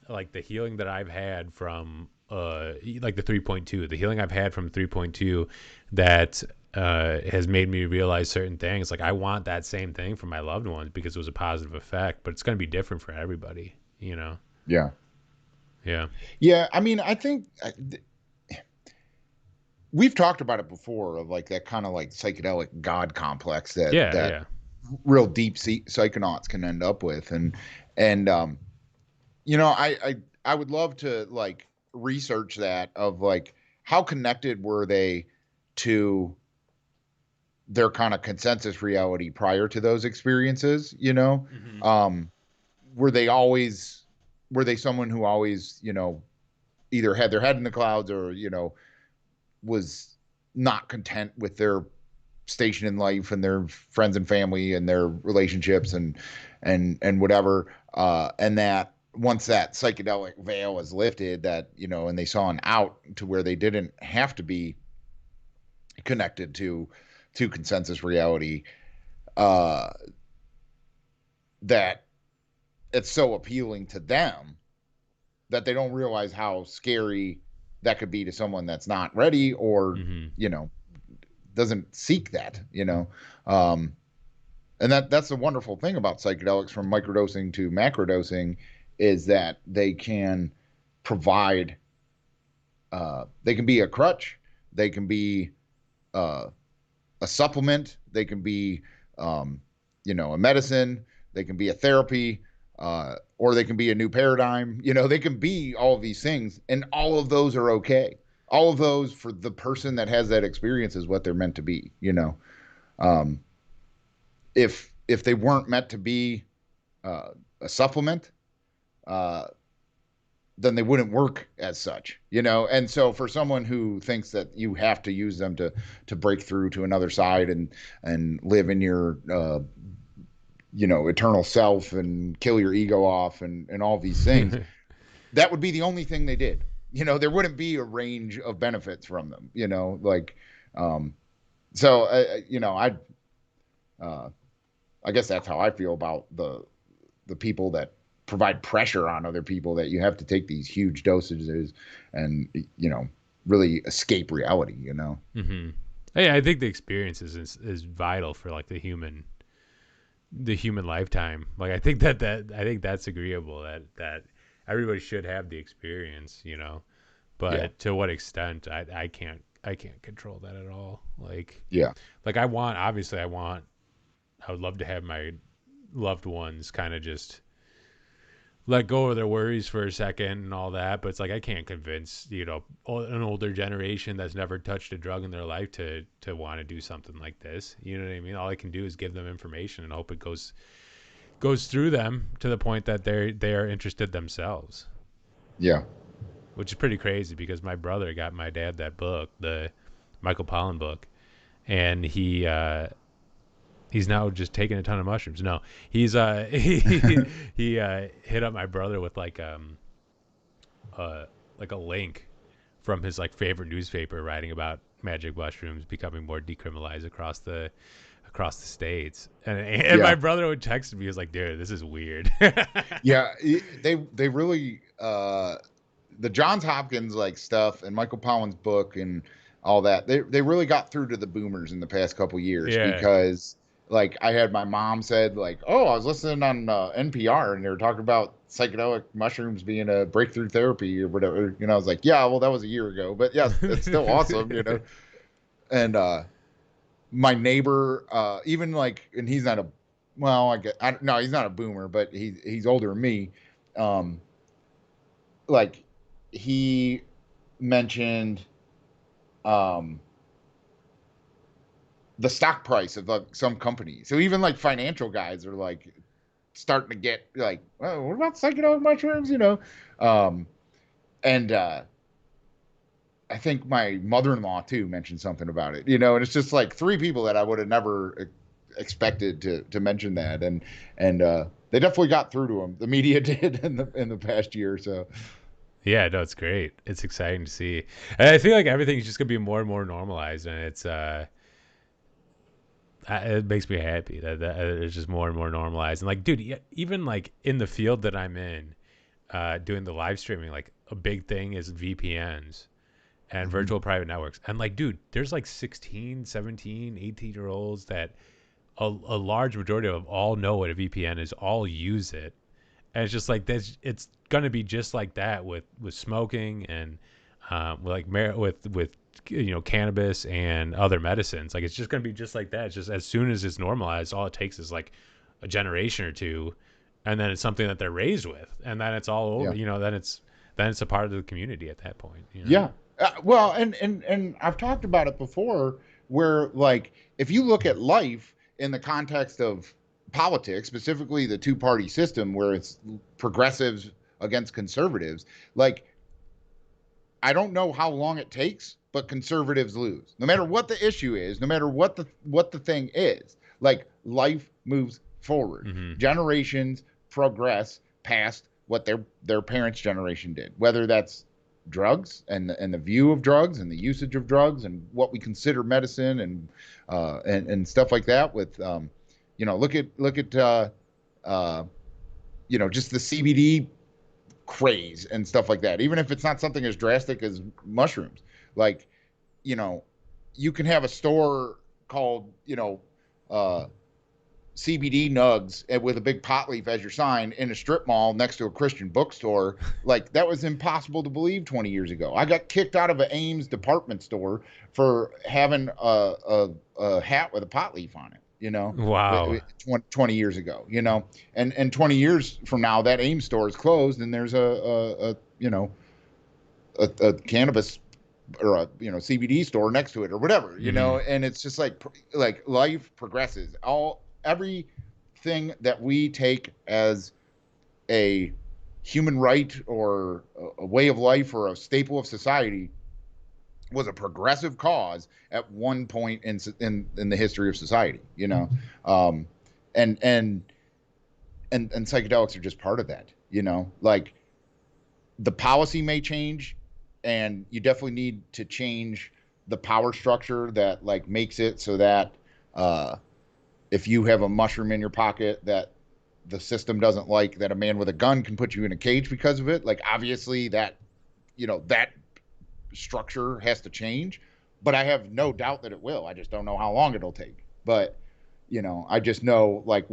like the healing that I've had from like the 3.2, the healing I've had from 3.2 that has made me realize certain things. Like I want that same thing for my loved ones because it was a positive effect, but it's going to be different for everybody. yeah, Yeah. yeah. I mean, I think we've talked about it before, of like that kind of like psychedelic god complex that Yeah. that Yeah. real deep sea psychonauts can end up with. And I would love to like research that, of like how connected were they to their kind of consensus reality prior to those experiences. Hmm. um were they always were they someone who always, either had their head in the clouds, or was not content with their station in life and their friends and family and their relationships and whatever, and that once that psychedelic veil is lifted, that, and they saw an out to where they didn't have to be connected to consensus reality, uh that it's so appealing to them that they don't realize how scary that could be to someone that's not ready, or Hmm. you know doesn't seek that. um and that's the wonderful thing about psychedelics, from microdosing to macrodosing, is that they can provide, they can be a crutch, they can be uh, a supplement, they can be, um, a medicine, they can be a therapy, or they can be a new paradigm. They can be all of these things, and all of those are okay. All of those, for the person that has that experience, is what they're meant to be. um, if they weren't meant to be uh, a supplement, uh, then they wouldn't work as such. And so for someone who thinks that you have to use them to break through to another side and live in your eternal self and kill your ego off and all these things, that would be the only thing they did. There wouldn't be a range of benefits from them. Like, um, so I I guess that's how I feel about the people that provide pressure on other people that you have to take these huge dosages and really escape reality. Mm-hmm. Yeah, I think the experience is vital for like the human lifetime. Like I think that I think that's agreeable that everybody should have the experience, you know. Yeah, But to what extent, I can't control that at all. yeah, Like I would love to have my loved ones kind of just let go of their worries for a second and all that, but it's like I can't convince an older generation that's never touched a drug in their life to want to do something like this. You know what I mean? All I can do is give them information and hope it goes through them to the point that they are interested themselves, yeah. which is pretty crazy because my brother got my dad that book, the Michael Pollan book, and he's now just taking a ton of mushrooms. No, he's he hit up my brother with uh like a link from his like favorite newspaper writing about magic mushrooms becoming more decriminalized across the states. And my Yeah, brother would text me. He was like, "Dude, this is weird." yeah. They really the Johns Hopkins like stuff and Michael Pollan's book and all that. They really got through to the boomers in the past couple years Yeah. because like I had my mom said like, oh, I was listening on NPR and they were talking about psychedelic mushrooms being a breakthrough therapy or whatever. I was like, yeah, well, that was a year ago, but yes, it's still awesome. And my neighbor, even like, and he's not a, well, no, he's not a boomer, but he's older than me. Um, like he mentioned um the stock price of like some companies. So even like financial guys are like starting to get like, oh, what about psychedelic mushrooms? Um, and I think my mother-in-law too mentioned something about it. And it's just like three people that I would have never expected to mention that, and they definitely got through to them. The media did in the past year or so. Yeah, no, it's great. It's exciting to see. And I feel like everything's just gonna be more and more normalized, and it makes me happy that it's just more and more normalized. And like, dude, even like in the field that I'm in, doing the live streaming, like a big thing is VPNs and Hmm. virtual private networks. And like, dude, there's like 16, 17, 18-year olds that a large majority of them all know what a VPN is, all use it. And it's just like this. It's gonna be just like that with smoking and with cannabis and other medicines. Like it's just gonna be just like that. It's just as soon as it's normalized, all it takes is like a generation or two, and then it's something that they're raised with, and then it's all over. Yeah. Then it's a part of the community at that point. Yeah. Well, and I've talked about it before, where like if you look at life in the context of politics, specifically the two-party system, where it's progressives against conservatives, like I don't know how long it takes, but conservatives lose. No matter what the issue is, no matter what the thing is, like life moves forward. Mm-hmm. Generations progress past what their parents' generation did, whether that's drugs and the view of drugs and the usage of drugs and what we consider medicine and stuff like that. With look at just the CBD craze and stuff like that. Even if it's not something as drastic as mushrooms, like you know, you can have a store called uh, CBD Nugs with a big pot leaf as your sign in a strip mall next to a Christian bookstore. Like that was impossible to believe 20 years ago. I got kicked out of an Ames department store for having a hat with a pot leaf on it. Wow. 20 years ago. And 20 years from now, that Ames store is closed, and there's a cannabis or a CBD store next to it or whatever. Mm-hmm. And it's just like life progresses. Everything that we take as a human right or a way of life or a staple of society was a progressive cause at one point in the history of society. um and and and psychedelics are just part of that. Like the policy may change, and you definitely need to change the power structure that like makes it so that uh if you have a mushroom in your pocket that the system doesn't like, that a man with a gun can put you in a cage because of it, like obviously that, that structure has to change. But I have no doubt that it will. I just don't know how long it'll take. But I just know, like,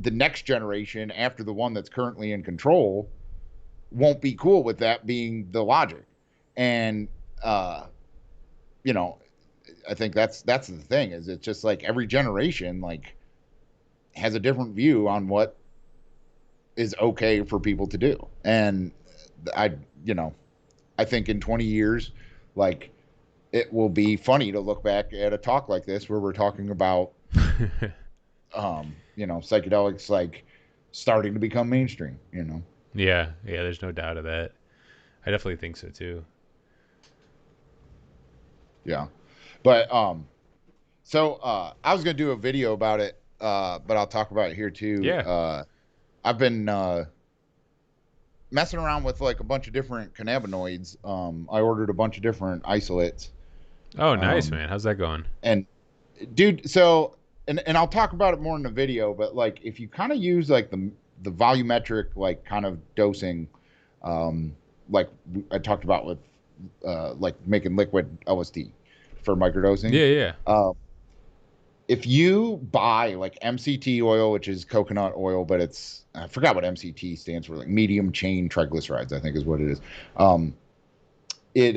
the next generation after the one that's currently in control won't be cool with that being the logic. And you know I think that's the thing, is it's just like every generation like has a different view on what is okay for people to do. And I you know I think in 20 years, like, it will be funny to look back at a talk like this where we're talking about psychedelics like starting to become mainstream. Yeah, yeah. There's no doubt of that. I definitely think so too. Yeah. But I was gonna do a video about it, but I'll talk about it here too. Yeah. I've been messing around with like a bunch of different cannabinoids. I ordered a bunch of different isolates. Oh, nice, Um, man. How's that going? and dude, so and I'll talk about it more in the video, but like if you kind of use like the volumetric like kind of dosing, like I talked about with like making liquid LSD for microdosing. Yeah, yeah. Uh, if you buy like MCT oil, which is coconut oil, but I forgot what MCT stands for, like medium chain triglycerides, I think is what it is. Um, it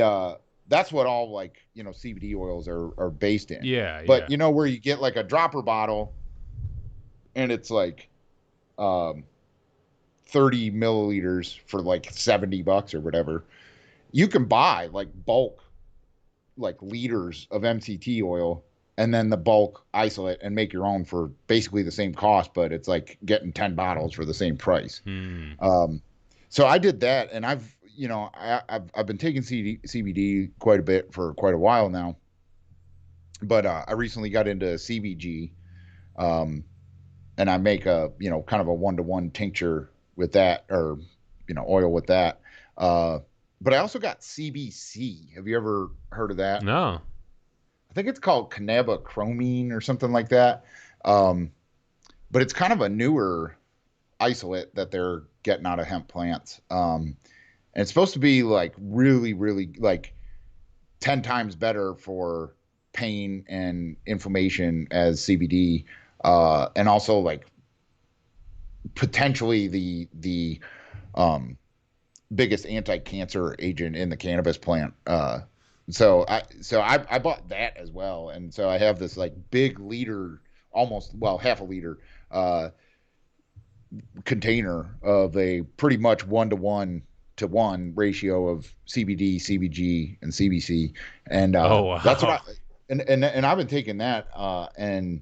That's what all like CBD oils are based in. Yeah, But yeah. where you get like a dropper bottle and it's like um 30 milliliters for like $70 or whatever, you can buy like bulk, like liters of MCT oil, and then the bulk isolate and make your own for basically the same cost, but it's like getting 10 bottles for the same price. Hmm. Um, so I did that, and I've been taking CBD quite a bit for quite a while now, but I recently got into CBG, um, and I make a kind of a 1-to-1 tincture with that, or oil with that. Uh, but I also got CBC. Have you ever heard of that? No. I think it's called cannabichromene or something like that. Um, but it's kind of a newer isolate that they're getting out of hemp plants. And it's supposed to be like really, really like 10 times better for pain and inflammation as CBD. And also like potentially the um, biggest anti-cancer agent in the cannabis plant. So I bought that as well, and so I have this like big liter, almost, well, half a liter uh, container of a pretty much 1-to-1 ratio of CBD, CBG, and CBC, and Oh, that's what wow. I and I've been taking that, and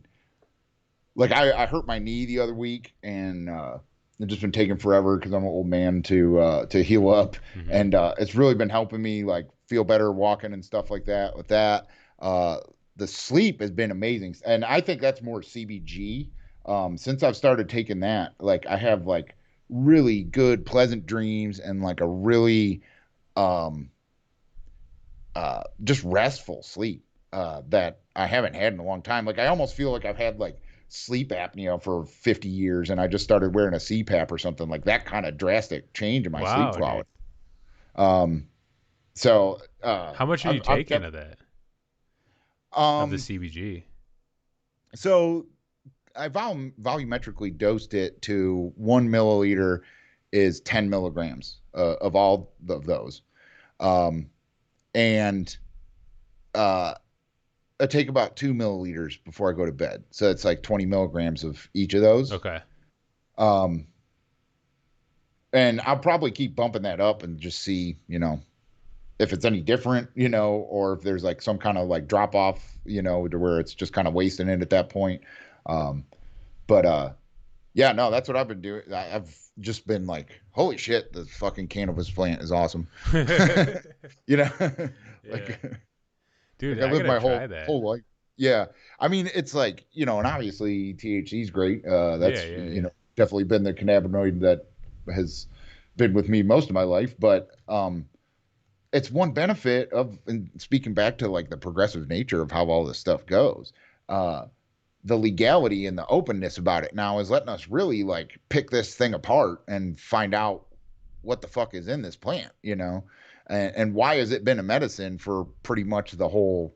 like I hurt my knee the other week, and it's just been taking forever because I'm an old man to heal up, Hmm. and it's really been helping me like feel better walking and stuff like that. With that, uh, the sleep has been amazing, and I think that's more CBG. Since I've started taking that, like I have like really good, pleasant dreams and like a really um, just restful sleep that I haven't had in a long time. Like I almost feel like I've had like sleep apnea for 50 years and I just started wearing a CPAP or something, like that kind of drastic change in my sleep Wow, dude. quality. Um, so How much are you I've taking kept of that? Of the um, CBG? so I volumetrically dosed it to 1 milliliter is 10 milligrams of all of those. Um, and uh, I take about 2 milliliters before I go to bed. So it's like 20 milligrams of each of those. Okay. Um, and I'll probably keep bumping that up and just see, if it's any different, or if there's like some kind of like drop off, to where it's just kind of wasting it at that point. Um, but yeah, no, that's what I've been doing. I've just been like, holy shit, the fucking cannabis plant is awesome. you know, Yeah. like Dude, like I I lived gotta my try whole that. whole life. Yeah, I mean, it's like and obviously THC is great. Yeah, That's yeah, yeah. definitely been the cannabinoid that has been with me most of my life. But it's one benefit of, and speaking back to like the progressive nature of how all this stuff goes. Uh, the legality and the openness about it now is letting us really like pick this thing apart and find out what the fuck is in this plant, and why has it been a medicine for pretty much the whole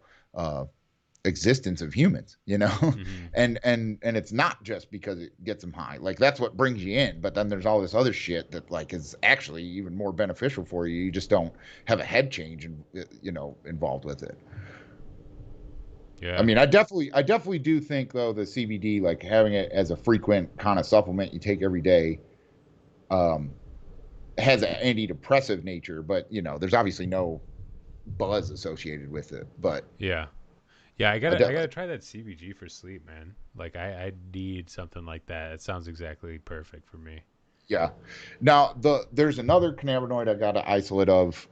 existence of humans, Mm-hmm. and it's not just because it gets them high. Like that's what brings you in, but then there's all this other shit that like is actually even more beneficial for you. You just don't have a head change and involved with it. I Yeah. mean, I definitely do think though the CBD, like having it as a frequent kind of supplement you take every day, um, has an antidepressive nature, but there's obviously no buzz associated with it. But Yeah. Yeah, I I de- gotta try that CBG for sleep, man. Like I need something like that. It sounds exactly perfect for me. yeah. Now there's another cannabinoid I got an isolate of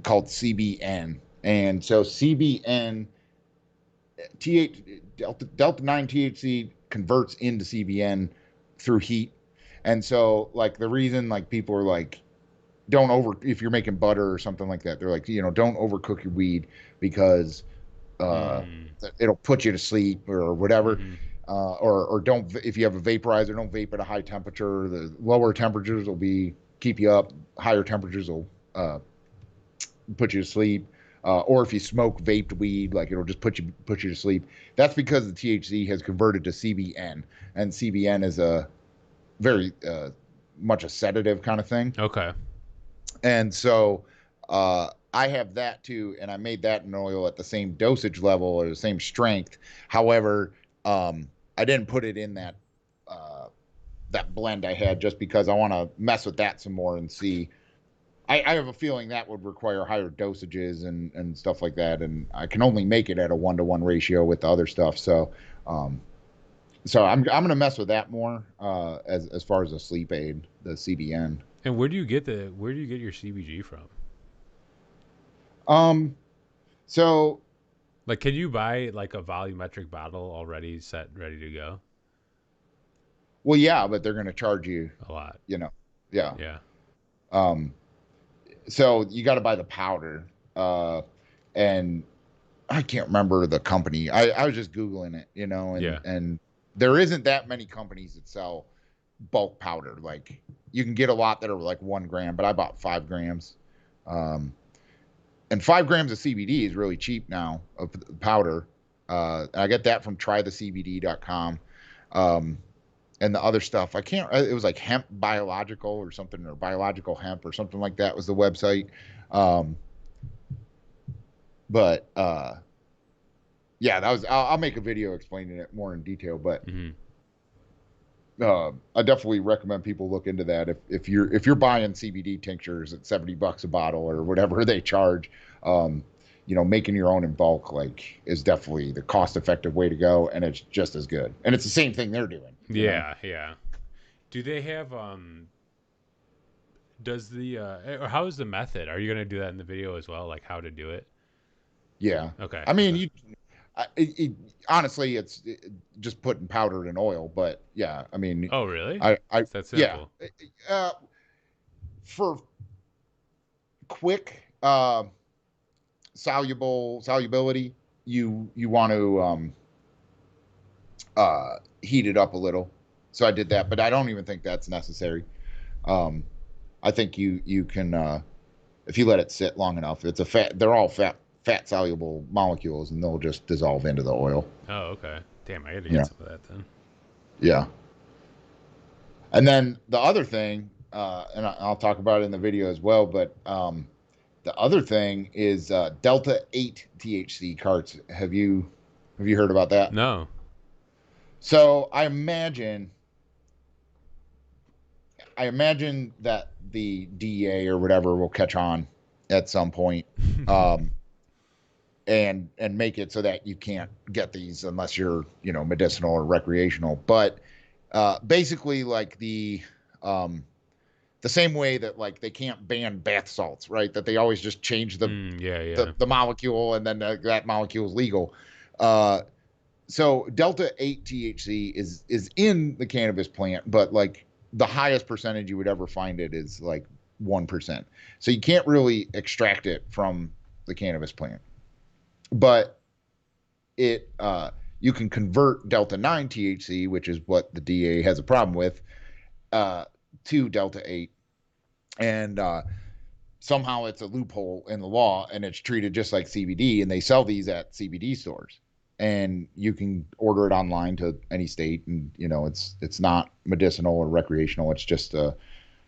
called CBN, and so CBN TH delta 9 THC converts into CBN through heat, and so like the reason like people are like don't over if you're making butter or something like that, they're like don't overcook your weed because uh, Mm. it'll put you to sleep or whatever. Mm-hmm. Or don't, if you have a vaporizer, don't vape at a high temperature. The lower temperatures will be keep you up. Higher temperatures will put you to sleep. Or if you smoke vaped weed, like it'll just put you to sleep. That's because the THC has converted to CBN, and CBN is a very much a sedative kind of thing. Okay. And so I have that too, and I made that in oil at the same dosage level or the same strength. However, I didn't put it in uh, that blend I had just because I want to mess with that some more and see. I have a feeling that would require higher dosages and stuff like that, and I can only make it at a 1-to-1 ratio with the other stuff. Um, so I'm gonna mess with that more as far as a sleep aid, the CBN. And where do you get your CBG from? Um, so Like, can you buy like a volumetric bottle already set, ready to go? Well, yeah, but they're going to charge you, A lot. you know, yeah. Yeah. Um, so you got to buy the powder, and I can't remember the company. I was just googling it, Yeah. and there isn't that many companies that sell bulk powder. Like you can get a lot that are like 1 gram, but I bought 5 grams, um, and 5 grams of CBD is really cheap now of powder. I get that from trythecbd.com. And the other stuff I can't, it was like hemp biological or something, or biological hemp or something like that was the website. um but yeah, that was, I'll make a video explaining it more in detail, but Mm-hmm. I definitely recommend people look into that if you're buying CBD tinctures at $70 a bottle or whatever they charge. Making your own in bulk like is definitely the cost effective way to go, and it's just as good, and it's the same thing they're doing. Yeah. Yeah. Do they have does the or how is the method? Are you gonna do that in the video as well? Like how to do it? Yeah. Okay. I mean, Okay. honestly, it's just putting powder in oil, but yeah, I mean, Oh really? I It's that yeah, simple. uh, for quick solubility, you want to heat it up a little. So I did that, but I don't even think that's necessary. Um, I think you can if you let it sit long enough. It's a fat. They're all fat soluble molecules, and they'll just dissolve into the oil. Oh okay. Damn, I got to get Yeah, some of that then. yeah. And then the other thing, and I'll talk about it in the video as well, but the other thing is Delta 8 THC carts. Have you heard about that? No. So I imagine that the DEA or whatever will catch on at some point, um, and make it so that you can't get these unless you're medicinal or recreational. But basically, like the same way that like they can't ban bath salts, right? That they always just change the Yeah. the, Yeah. the molecule, and then that molecule is legal. Uh, so delta 8 THC is in the cannabis plant, but like the highest percentage you would ever find it is like 1%. So you can't really extract it from the cannabis plant, but it you can convert Delta 9 THC, which is what the DA has a problem with, to Delta 8. And somehow it's a loophole in the law, and it's treated just like CBD, and they sell these at CBD stores. And you can order it online to any state, and it's not medicinal or recreational. It's just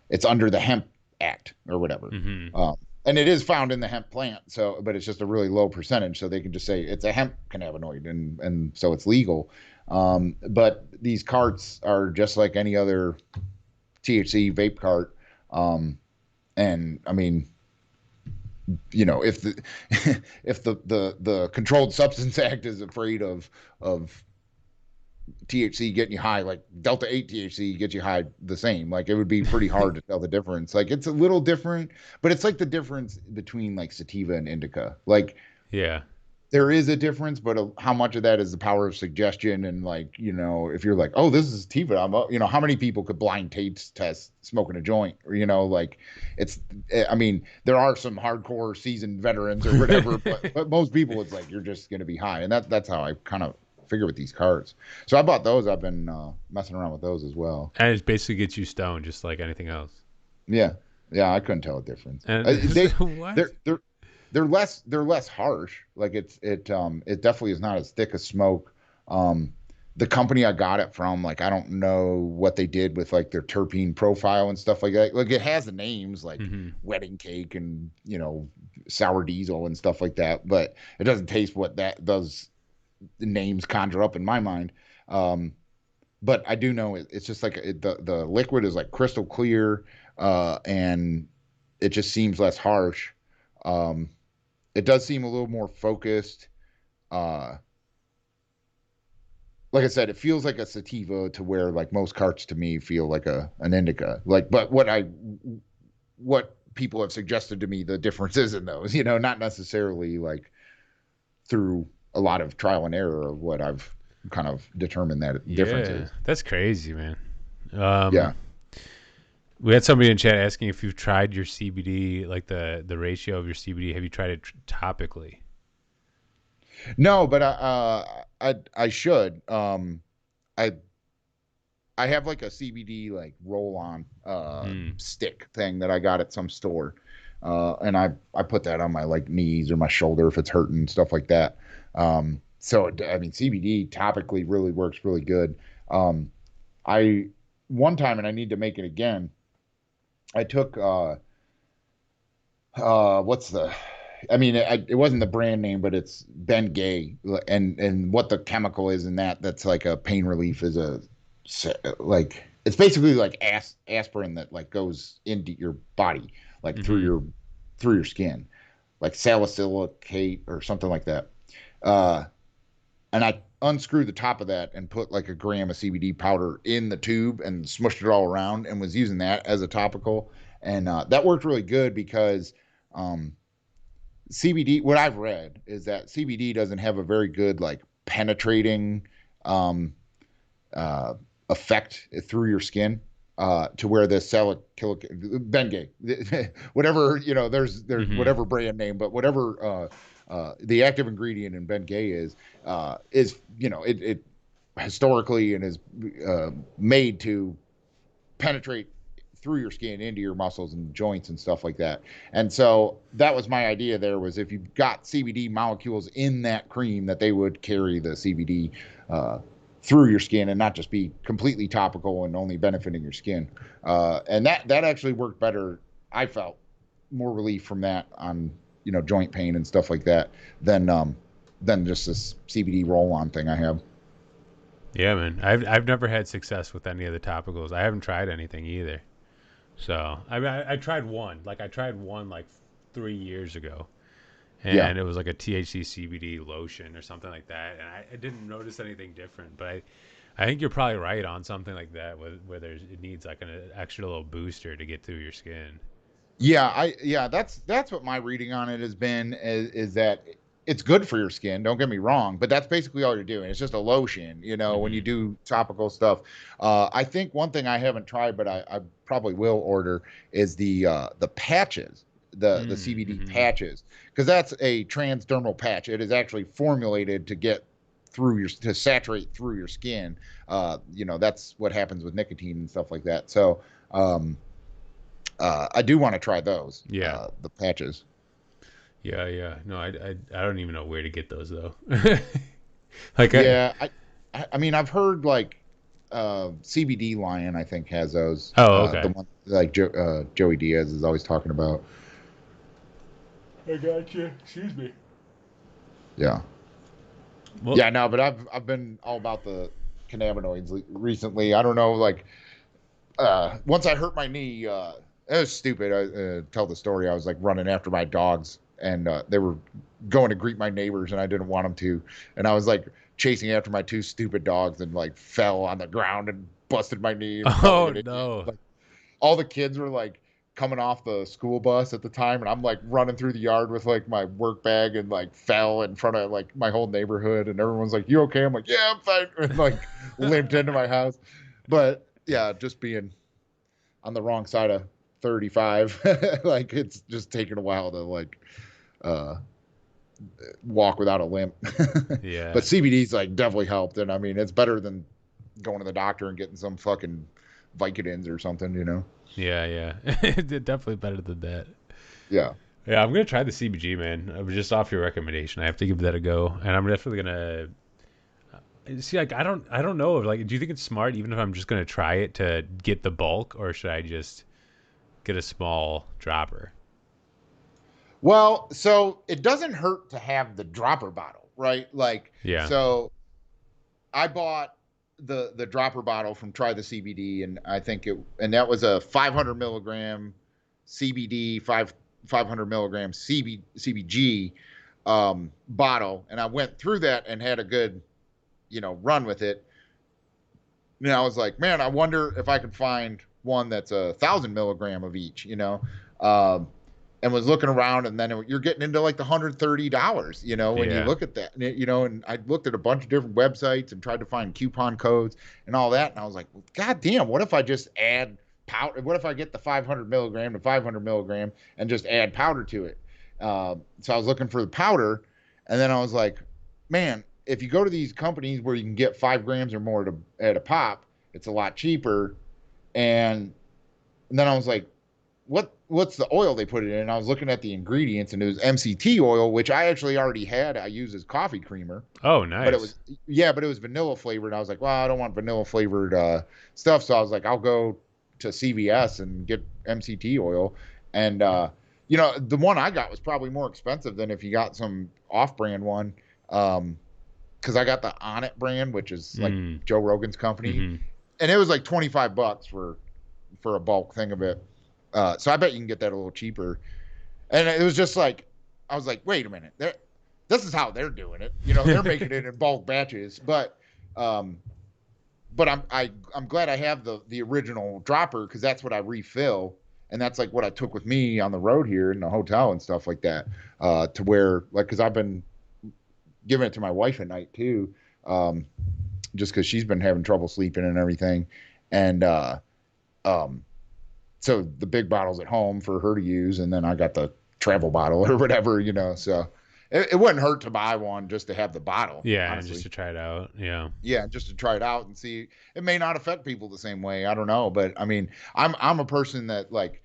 it's under the Hemp Act or whatever. And it is found in the hemp plant, but it's just a really low percentage, so they can just say it's a hemp cannabinoid, and so it's legal. But these carts are just like any other THC vape cart. And I mean, if the if the Controlled Substance Act is afraid of THC getting you high, like Delta 8 THC gets you high the same. Like, it would be pretty hard to tell the difference. Like, it's a little different, but it's like the difference between like sativa and indica. Like, Yeah. there is a difference, but how much of that is the power of suggestion? And like, if you're like, oh, this is sativa, how many people could blind taste test smoking a joint? Or, like, I mean, there are some hardcore seasoned veterans or whatever, but most people, it's like, you're just going to be high. And that's how I kind of figure with these cards. So I bought those. I've been messing around with those as well. And it basically gets you stoned, just like anything else. Yeah. I couldn't tell a difference. And what? They're less harsh. Like, it definitely is not as thick as smoke. The company I got it from, like, I don't know what they did with like their terpene profile and stuff like that. Like, it has the names like wedding cake and sour diesel and stuff like that, but it doesn't taste what that does. The names conjure up in my mind. But I do know it's just like the liquid is like crystal clear, and it just seems less harsh. It does seem a little more focused. Like I said, it feels like a sativa, to where like most carts to me feel like an indica. Like, but what people have suggested to me, the differences in those, not necessarily like through a lot of trial and error of what I've kind of determined that difference is. That's crazy, man. Yeah. We had somebody in chat asking if you've tried your CBD, like the ratio of your CBD. Have you tried it topically? No, but I should. I have like a CBD like roll on stick thing that I got at some store. And I put that on my like knees or my shoulder if it's hurting, stuff like that. So I mean, CBD topically really works really good. I one time, and I need to make it again, I took it wasn't the brand name, but it's Ben Gay, and what the chemical is in that's like a pain relief, is like, it's basically like aspirin that like goes into your body, like through your skin, like salicylic or something like that. And I unscrewed the top of that and put like a gram of CBD powder in the tube and smushed it all around, and was using that as a topical. And that worked really good because CBD, what I've read is that CBD doesn't have a very good like penetrating effect through your skin, to where the salicylic Bengay, whatever, there's whatever brand name, but whatever the active ingredient in Bengay is it historically and is made to penetrate through your skin into your muscles and joints and stuff like that. And so that was my idea there, was if you've got CBD molecules in that cream, that they would carry the CBD through your skin and not just be completely topical and only benefiting your skin. And that actually worked better. I felt more relief from that on, joint pain and stuff like that than just this CBD roll-on thing I have. Yeah, man. I've never had success with any of the topicals. I haven't tried anything either. So I mean, I tried one. Like, I tried one like 3 years ago, and it was like a THC CBD lotion or something like that, and I didn't notice anything different. But I think you're probably right on something like that, where it needs like an extra little booster to get through your skin. That's what my reading on it has been, is that it's good for your skin, don't get me wrong, but that's basically all you're doing. It's just a lotion, when you do topical stuff. I think one thing I haven't tried, but I probably will order, is the patches, the CBD patches, because that's a transdermal patch. It is actually formulated to get through your to saturate through your skin. That's what happens with nicotine and stuff like that. So I do want to try those. Yeah. The patches. Yeah, yeah. No, I don't even know where to get those though. Like Yeah, I mean I've heard like CBD Lion I think has those. oh, The okay. one like Joey Diaz is always talking about. I got you. Excuse me. Yeah. Well, Yeah, no, but I've been all about the cannabinoids recently. I don't know, like once I hurt my knee, it was stupid. I tell the story. I was like running after my dogs, and they were going to greet my neighbors, and I didn't want them to, and I was like chasing after my two stupid dogs, and like fell on the ground and busted my knee and felt like oh an idiot. no. Like all the kids were like coming off the school bus at the time, and I'm like running through the yard with like my work bag and like fell in front of like my whole neighborhood, and everyone's like, "You okay?" I'm like, "Yeah, I'm fine," and like limped into my house. But yeah, just being on the wrong side of 35, like it's just taken a while to like uh walk without a limp. Yeah. But CBD's like definitely helped, and I mean it's better than going to the doctor and getting some fucking Vicodins or something. Yeah, yeah. Definitely better than that. Yeah. Yeah, I'm gonna try the CBG, man. Just off your recommendation, I have to give that a go, and I'm definitely gonna see. Like, I don't know. Like, do you think it's smart, even if I'm just gonna try it, to get the bulk, or should I just get a small dropper? Well, so it doesn't hurt to have the dropper bottle, right? Like, Yeah. so I bought the dropper bottle from Try the CBD, and I think that was a 500 milligram CBD, 500 milligram CBG bottle, and I went through that and had a good run with it. And I was like, man, I wonder if I could find one that's 1,000 milligram of each, um, and was looking around, and then you're getting into like the $130, when you Yeah. look at that, and I looked at a bunch of different websites and tried to find coupon codes and all that, and I was like, well, God damn, what if I just add powder? What if I get the 500 milligram to 500 milligram and just add powder to it? So I was looking for the powder, and then I was like, man, if you go to these companies where you can get 5 grams or more at a pop, it's a lot cheaper. And then I was like, what's the oil they put it in? And I was looking at the ingredients, and it was MCT oil, which I actually already had. I use as coffee creamer, Oh, but nice. but it was vanilla flavored. And I was like, well, I don't want vanilla flavored stuff. So I was like, I'll go to CVS and get MCT oil. And the one I got was probably more expensive than if you got some off-brand one. Because I got the On It brand, which is like Mm. Joe Rogan's company, Hmm. and it was like $25 for a bulk thing of it. So I bet you can get that a little cheaper. And it was just like, I was like, wait a minute, this is how they're doing it. They're making it in bulk batches, um, but I'm glad I have the original dropper, because that's what I refill, and that's like what I took with me on the road here in the hotel and stuff like that. To where like, because I've been giving it to my wife at night too, um, just because she's been having trouble sleeping and everything, and um, so the big bottle's at home for her to use, and then I got the travel bottle or whatever. So it wouldn't hurt to buy one just to have the bottle, Yeah, and just honestly. to try it out. Yeah. Yeah, just to try it out and see. It may not affect people the same way. I don't know, but I mean, I'm a person that like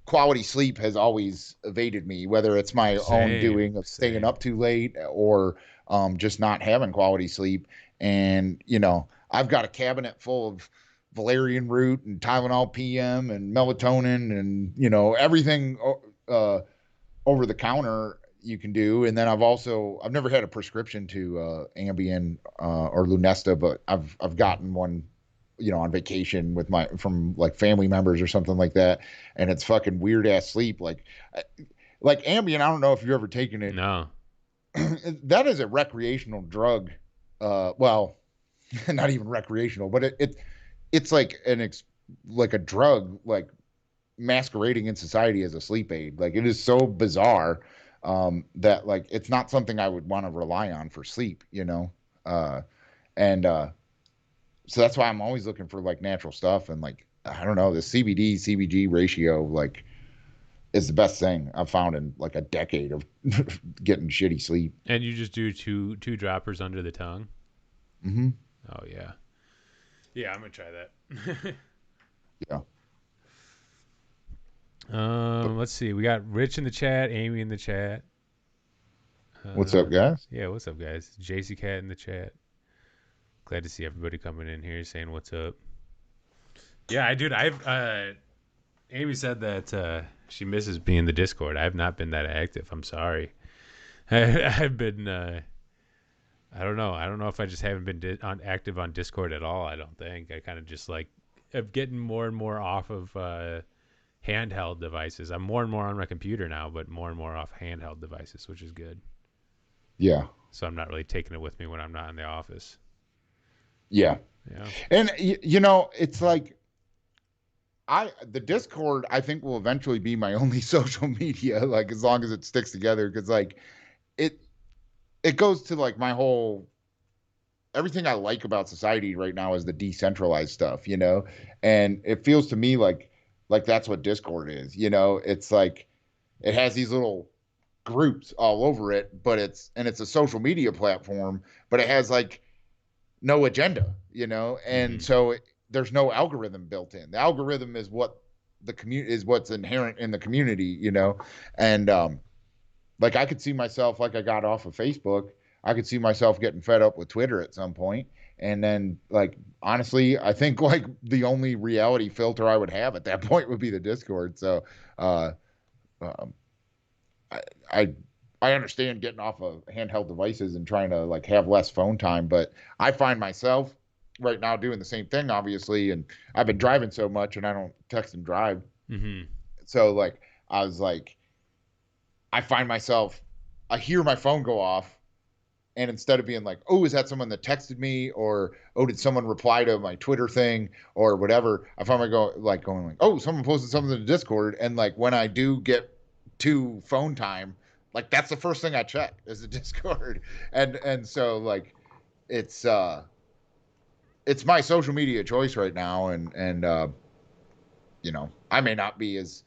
quality sleep has always evaded me, whether it's my own Same. doing of staying Same. up too late, or just not having quality sleep. And I've got a cabinet full of valerian root and Tylenol PM and melatonin and everything over the counter you can do. And then I've never had a prescription to Ambien or Lunesta, but I've gotten one on vacation from like family members or something like that, and it's fucking weird ass sleep. Like Ambien, I don't know if you've ever taken it. No. That is a recreational drug. Well, not even recreational, but it's like like a drug, like masquerading in society as a sleep aid. Like it is so bizarre, that like it's not something I would want to rely on for sleep. Uh, and So that's why I'm always looking for like natural stuff, and like I don't know, the CBD CBG ratio like is the best thing I've found in like a decade of getting shitty sleep. And you just do two droppers under the tongue. Mm-hmm. Oh yeah. Yeah, I'm gonna try that. Yeah. But Let's see. We got Rich in the chat, Amy in the chat. what's Uh, up, guys? yeah, what's up, guys? JC Cat in the chat. Glad to see everybody coming in here saying what's up. Yeah, I dude, I've Amy said that she misses being in the Discord. I've not been that active. I'm sorry. I've been I don't know. I don't know if I just haven't been active on Discord at all. I don't think. I kind of just like am getting more and more off of handheld devices. I'm more and more on my computer now, but more and more off handheld devices, which is good. Yeah. So I'm not really taking it with me when I'm not in the office. Yeah. Yeah. And you know, it's like the Discord I think will eventually be my only social media, like as long as it sticks together, because like it it goes to like my whole everything I like about society right now is the decentralized stuff, you know? And it feels to me like that's what Discord is, you know? It's like it has these little groups all over it, but it's a social media platform, but it has like no agenda, you know? And Mm-hmm. so there's no algorithm built in. The algorithm is what the community is what's inherent in the community, you know? And like I could see myself like I got off of Facebook. I could see myself getting fed up with Twitter at some point. And then like honestly, I think like the only reality filter I would have at that point would be the Discord. So uh um, I I I understand getting off of handheld devices and trying to like have less phone time, but I find myself right now doing the same thing, obviously, and I've been driving so much and I don't text and drive. Mm-hmm. So like I was like I find myself I hear my phone go off and instead of being like, oh, is that someone that texted me, or oh, did someone reply to my Twitter thing or whatever, I find my going like, oh, someone posted something in the Discord, and like when I do get to phone time, like that's the first thing I check is the Discord, and so like it's uh it's my social media choice right now, and you know I may not be as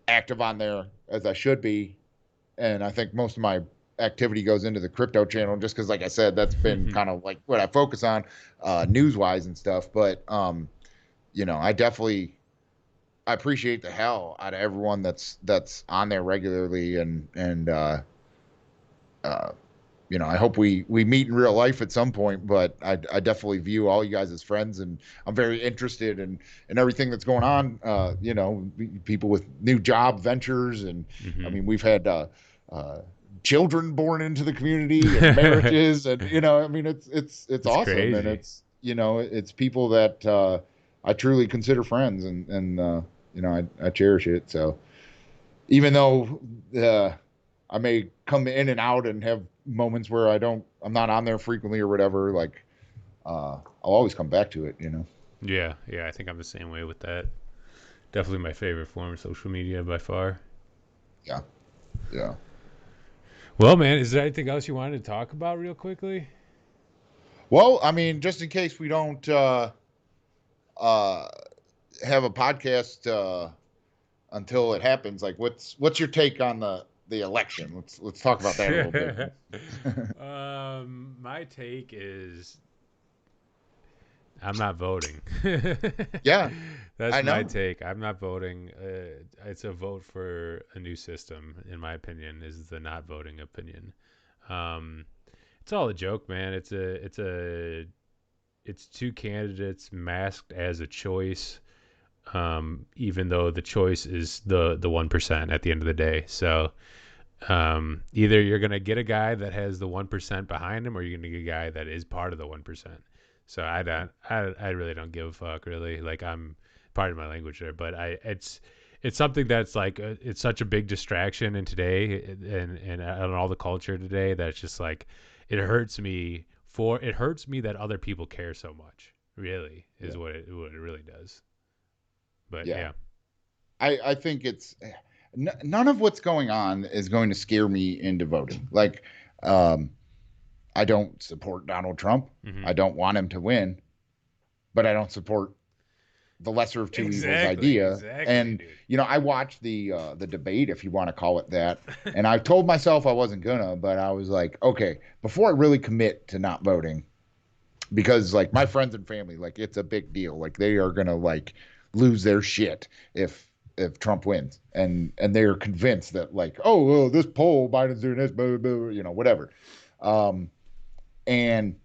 active on there as I should be, and I think most of my activity goes into the crypto channel just because like I said that's been kind of like what I focus on news wise and stuff, but you know I appreciate the hell out of everyone that's on there regularly, and uh you know I hope we meet in real life at some point, but I definitely view all you guys as friends, and I'm very interested in everything that's going on, you know, people with new job ventures, and I Mm-hmm. mean we've had uh children born into the community and marriages, and you know I mean it's It's awesome, and crazy. it's you know it's people that I truly consider friends, and you know I cherish it. So even though uh, I may come in and out and have moments where I'm not on there frequently or whatever, like I'll always come back to it, you know. Yeah, yeah. I think I'm the same way with that. Definitely my favorite form of social media by far. Yeah, yeah. Well, man, is there anything else you wanted to talk about real quickly? Well, I mean, just in case we don't uh, have a podcast until it happens, like what's your take on the election? Let's talk about that a little bit. My take is I'm not voting. Yeah, That's I my know. take. I'm not voting. It's a vote for a new system, in my opinion, is the not voting opinion. Um, it's all a joke, man. It's two candidates masked as a choice, even though the choice is the 1% at the end of the day. So either you're gonna get a guy that has the 1% behind him, or you're gonna get a guy that is part of the 1%. So I really don't give a fuck, really. Like, I'm part of my language there, but it's something that's like it's such a big distraction in today, and all the culture today, that it's just like it hurts me that other people care so much. Really Yeah, is what it really does. But yeah. yeah. I think none of what's going on is going to scare me into voting. Like, um, I don't support Donald Trump. Hmm. I don't want him to win, but I don't support the lesser of two evils idea. Exactly, And dude. I watched the debate, if you want to call it that, and I told myself I wasn't gonna, but I was like, okay, before I really commit to not voting, because like my friends and family, like it's a big deal. Like they are gonna like lose their shit if Trump wins, and they are convinced that like, oh, well, this poll, Biden's doing this, blah, blah, blah, whatever. Um, and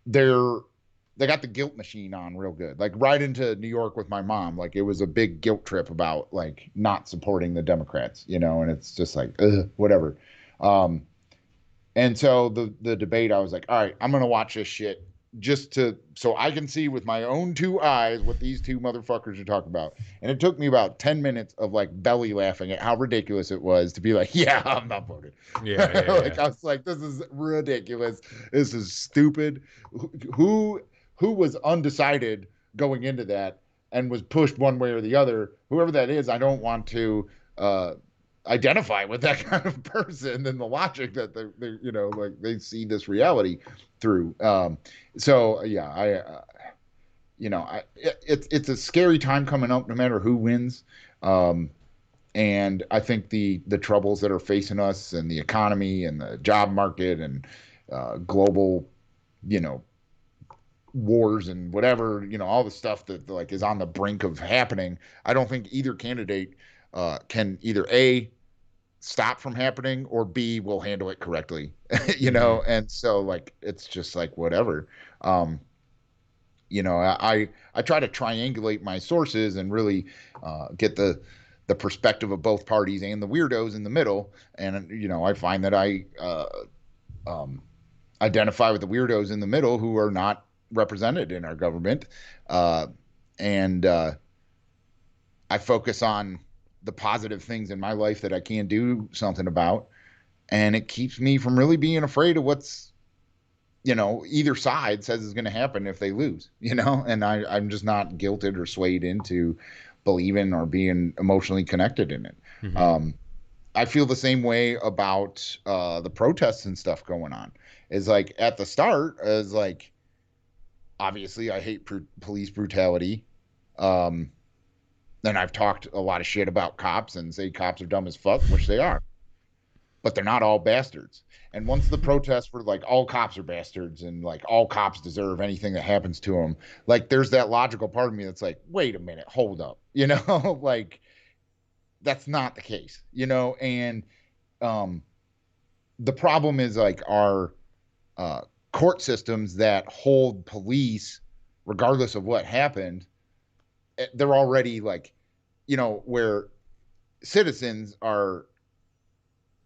they're they got the guilt machine on real good. Like right into New York with my mom, like it was a big guilt trip about like not supporting the Democrats, and it's just like whatever. Um, and so the debate, I was like, all right, I'm gonna watch this shit just so I can see with my own two eyes what these two motherfuckers are talking about. And it took me about 10 minutes of like belly laughing at how ridiculous it was to be like, yeah, I'm not voting. Yeah, yeah, Like yeah. I was like, this is ridiculous. This is stupid. Who who was undecided going into that and was pushed one way or the other? Whoever that is, I don't want to uh identify with that kind of person and the logic that they like they see this reality through. So yeah, it's a scary time coming up no matter who wins. um and I think the troubles that are facing us and the economy and the job market and global, you know wars and whatever, all the stuff that like is on the brink of happening. I don't think either candidate can either a stop from happening or B will handle it correctly. Hmm. And so like it's just like whatever. um I try to triangulate my sources and really get the perspective of both parties and the weirdos in the middle. And I find that I um identify with the weirdos in the middle who are not represented in our government. Uh and I focus on the positive things in my life that I can do something about, and it keeps me from really being afraid of what's either side says is going to happen if they lose. And I'm just not guilted or swayed into believing or being emotionally connected in it. Hmm. um, I feel the same way about the protests and stuff going on. Is like at the start, as like obviously I hate police brutality. um, and I've talked a lot of shit about cops and say cops are dumb as fuck, which they are, but they're not all bastards. And once the protests were like all cops are bastards and like all cops deserve anything that happens to them, like there's that logical part of me that's like, wait a minute, hold up, like that's not the case, and um, the problem is like our uh, court systems that hold police, regardless of what happened, they're already like, where citizens are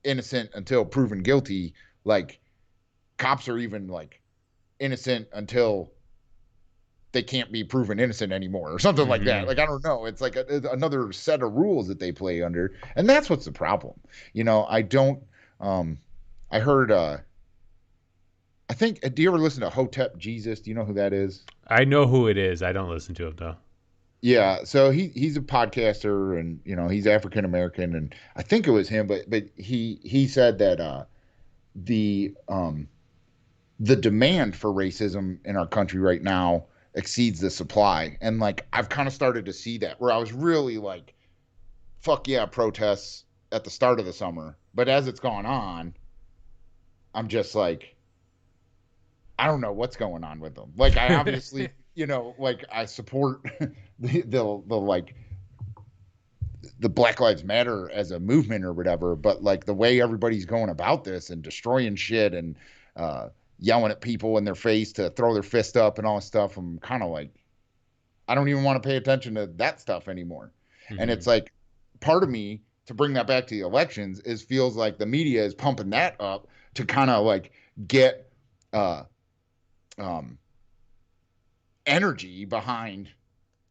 innocent until proven guilty. Like cops are even like innocent until they can't be proven innocent anymore or something like that. Hmm. Like I don't know, it's like another set of rules that they play under, and that's what's the problem. I don't um I heard I think, do you ever listen to Hotep Jesus? Do you know who that is? I know who it is. I don't listen to him though. Yeah, so he's a podcaster, and he's African American, and I think it was him, but he said that the the demand for racism in our country right now exceeds the supply. And like I've kind of started to see that, where I was really like, fuck yeah, protests at the start of the summer, but as it's gone on, I'm just like, I don't know what's going on with them. Like I obviously, like I support the like the Black Lives Matter as a movement or whatever, but like the way everybody's going about this and destroying shit and uh, yelling at people in their face to throw their fist up and all this stuff, I'm kind of like, I don't even want to pay attention to that stuff anymore. And Hmm. it's like part of me, to bring that back to the elections, is feels like the media is pumping that up to kind of like get uh, um, energy behind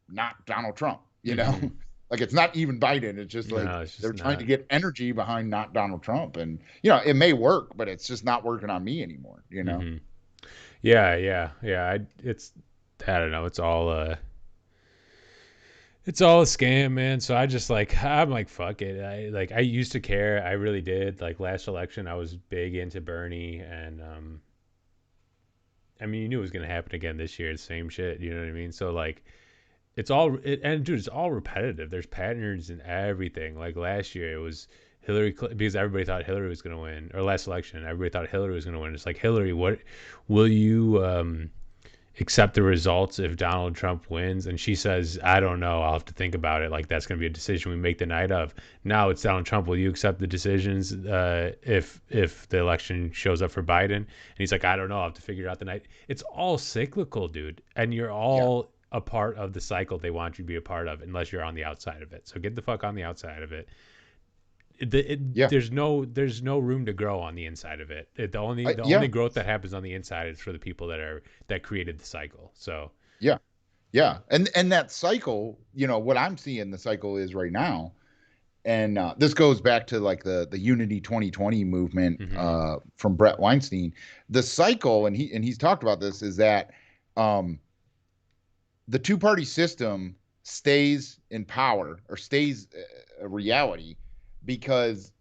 not Donald Trump, Hmm. like it's not even Biden. It's just like No, it's just they're trying to not. get energy behind not Donald Trump. And, it may work, but it's just not working on me anymore. Hmm. Yeah, yeah, yeah. I don't know. It's all a scam, man. So I'm like fuck it. I used to care. I really did. Like last election, I was big into Bernie, and I mean, you knew it was gonna happen again this year. The same shit. You know what I mean? So like, and dude, it's all repetitive. There's patterns in everything. Like last year, it was because everybody thought Hillary was going to win, or last election, everybody thought Hillary was going to win. It's like, Hillary, what will you accept the results if Donald Trump wins? And she says, I don't know. I'll have to think about it. Like, that's going to be a decision we make the night of. Now it's Donald Trump. Will you accept the decisions if the election shows up for Biden? And he's like, I don't know. I'll have to figure it out the night. It's all cyclical, dude. And you're Yeah. all a part of the cycle they want you to be a part of, unless you're on the outside of it. So get the fuck on the outside of it. Yeah. There's no room to grow on the inside of it. The Yeah. only growth that happens on the inside is for the people that created the cycle. So Yeah. Yeah. And that cycle, what I'm seeing the cycle is right now, and this goes back to like the Unity 2020 movement mm-hmm, from Brett Weinstein. The cycle, and he's talked about this, is that um, the two-party system stays in power or stays a reality because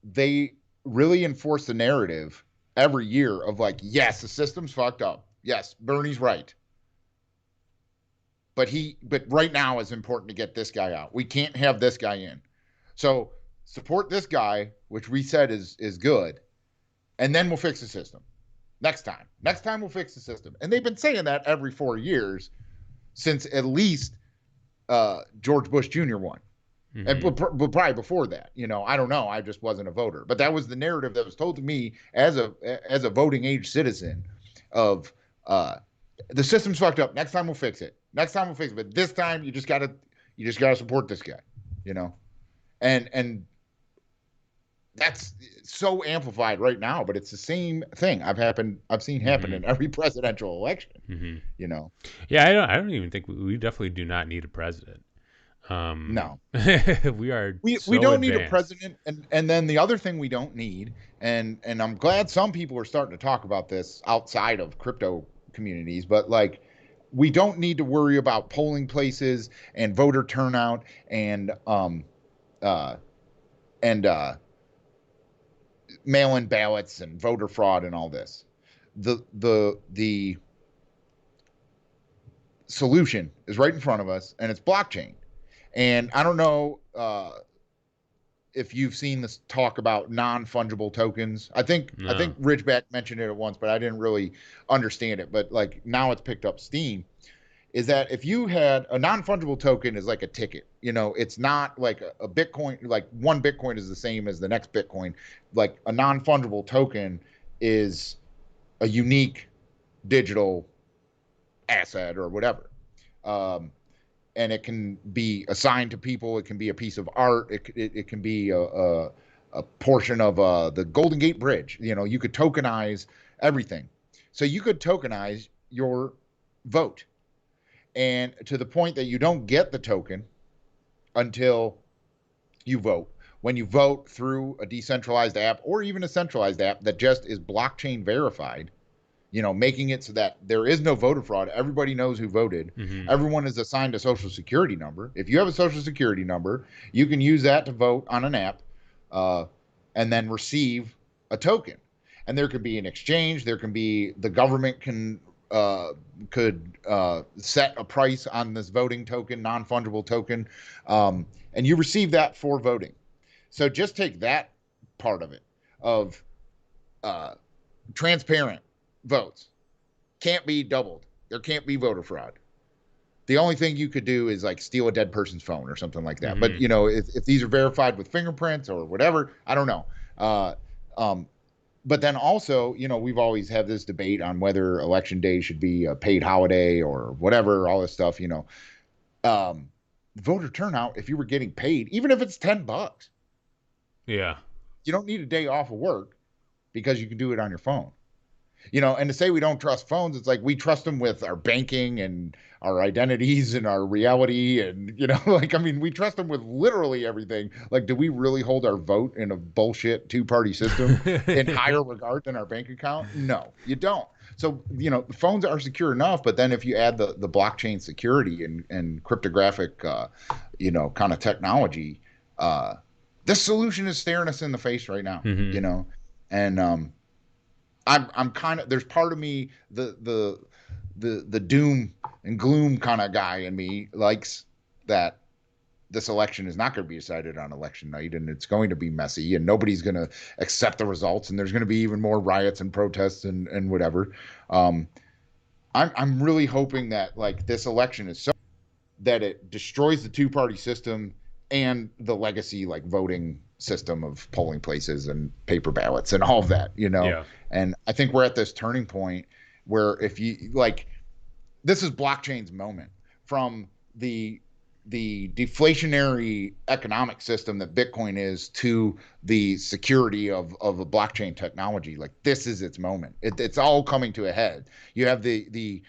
they really enforce the narrative every year of like, yes, the system's fucked up. Yes, Bernie's right. But right now is important to get this guy out. We can't have this guy in. So support this guy, which we said is good, and then we'll fix the system. Next time. Next time we'll fix the system. And they've been saying that every 4 years since at least George Bush Jr. won. And mm-hmm, but probably before that, I don't know. I just wasn't a voter, but that was the narrative that was told to me as a voting age citizen of the system's fucked up. Next time we'll fix it. Next time we'll fix it. But this time you just gotta support this guy, you know. And that's so amplified right now, but it's the same thing I've seen happen mm-hmm, in every presidential election, mm-hmm. you know. Yeah, I don't even think we definitely do not need a president. No. We are We so don't need a advanced. president, and then the other thing we don't need, and I'm glad some people are starting to talk about this outside of crypto communities, but like we don't need to worry about polling places and voter turnout uh and mail-in ballots and voter fraud and all this. The solution is right in front of us, and it's blockchain. And I don't know if you've seen this talk about non-fungible tokens. I think No. Ridgeback mentioned it at once, but I didn't really understand it. But like now it's picked up steam. Is that if you had a non-fungible token is like a ticket. It's not like a Bitcoin. Like one Bitcoin is the same as the next Bitcoin. Like a non-fungible token is a unique digital asset or whatever. Um, and it can be assigned to people. It can be a piece of art. It can be a portion of the Golden Gate Bridge. You could tokenize everything. So you could tokenize your vote, and to the point that you don't get the token until you vote. When you vote through a decentralized app or even a centralized app that just is blockchain verified, making it so that there is no voter fraud. Everybody knows who voted. Mm-hmm. Everyone is assigned a social security number. If you have a social security number, you can use that to vote on an app uh, and then receive a token. And there could be an exchange. There can be the government could set a price on this voting token, non-fungible token, and you receive that for voting. So just take that part of it of uh, transparent votes can't be doubled. There can't be voter fraud. The only thing you could do is like steal a dead person's phone or something like that. But Mm-hmm. if these are verified with fingerprints or whatever, I don't know. Uh, um, but then also, we've always had this debate on whether election day should be a paid holiday or whatever, all this stuff. Um, voter turnout, if you were getting paid, even if it's $10, Yeah. you don't need a day off of work because you can do it on your phone. And to say we don't trust phones, it's like we trust them with our banking and our identities and our reality. And, like, I mean, we trust them with literally everything. Like, do we really hold our vote in a bullshit two-party system in higher regard than our bank account? No, you don't. So, phones are secure enough, but then if you add the blockchain security and cryptographic, kind of technology, this solution is staring us in the face right now, Mm-hmm. and, I'm kind of there's part of me the doom and gloom kind of guy in me likes that this election is not going to be decided on election night, and it's going to be messy, and nobody's going to accept the results, and there's going to be even more riots and protests and whatever. um I'm really hoping that like this election is so that it destroys the two-party system and the legacy like voting system of polling places and paper ballots and all of that, you know. Yeah. And I think we're at this turning point where if you like, this is blockchain's moment from the deflationary economic system that Bitcoin is to the security of a blockchain technology. Like this is its moment. It's all coming to a head. You have the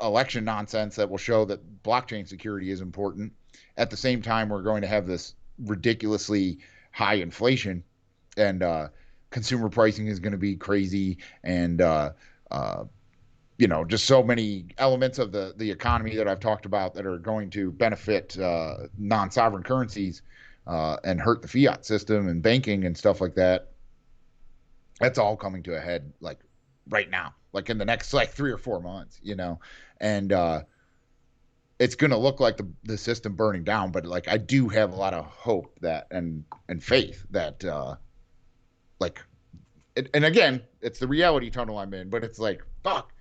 election nonsense that will show that blockchain security is important. At the same time, we're going to have this ridiculously high inflation, and consumer pricing is going to be crazy, and you know, just so many elements of the economy that I've talked about that are going to benefit non-sovereign currencies and hurt the fiat system and banking and stuff like that. That's all coming to a head like right now, like in the next like 3 or 4 months, you know. And it's going to look like the system burning down, but like I do have a lot of hope that and faith that like and again, it's the reality tunnel I'm in, but it's like fuck,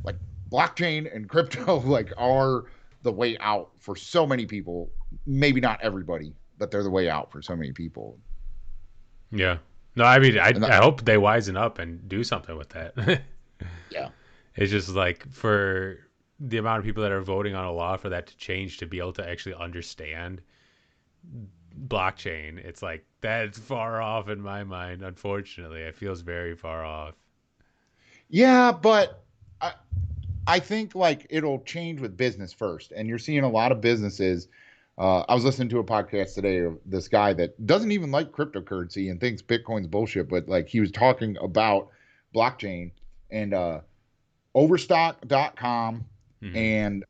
like blockchain and crypto like are the way out for so many people. Maybe not everybody, but they're the way out for so many people. Yeah. No, I mean, And I hope they wisen up and do something with that. yeah, It's just like for the amount of people that are voting on a law for that to change to be able to actually understand blockchain, it's like that's far off in my mind. Unfortunately, it feels very far off. yeah, but I think like it'll change with business first, and you're seeing a lot of businesses. I was listening to a podcast today of this guy that doesn't even like cryptocurrency and thinks Bitcoin's bullshit, but like he was talking about blockchain and Overstock.com Hmm. and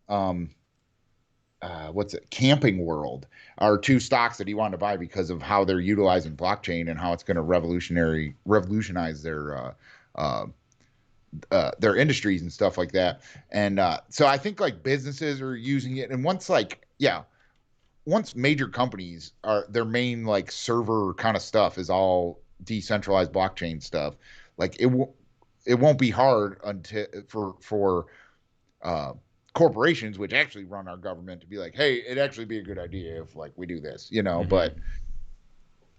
what's it, Camping World are two stocks that he wanted to buy because of how they're utilizing blockchain and how it's going to revolutionize uh, their industries and stuff like that. And so I think like businesses are using it, and once like yeah, once major companies are their main like server kind of stuff is all decentralized blockchain stuff, like it won't be hard until for uh, corporations which actually run our government to be like, hey, it'd actually be a good idea if like we do this, you know. Hmm. But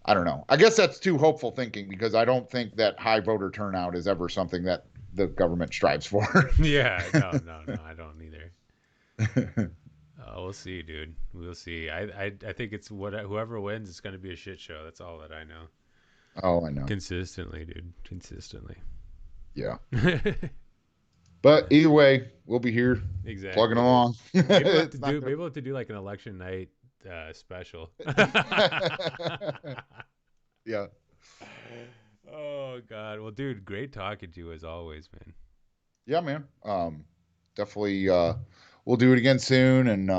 I don't know. I guess that's too hopeful thinking because I don't think that high voter turnout is ever something that the government strives for. Yeah. No. No. No. I don't either. We'll see, dude. We'll see. I think it's what whoever wins, it's going to be a shit show. That's all that I know. Oh, I know. Consistently, dude. Consistently. Yeah. But either way, we'll be here plugging Exactly, dude. along. Maybe we'll have to It's not do. gonna. Maybe we'll have to do like an election night special. Yeah. Oh God. Well, dude, great talking to you as always, man. Yeah, man. Definitely. We'll do it again soon, and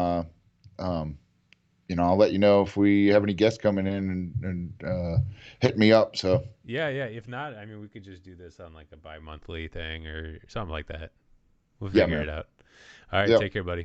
um, you know, I'll let you know if we have any guests coming in and hit me up. So Yeah, yeah. If not, I mean, we could just do this on like a bi-monthly thing or something like that. We'll yeah, figure it man. out. All right. Yeah. Take care, buddy.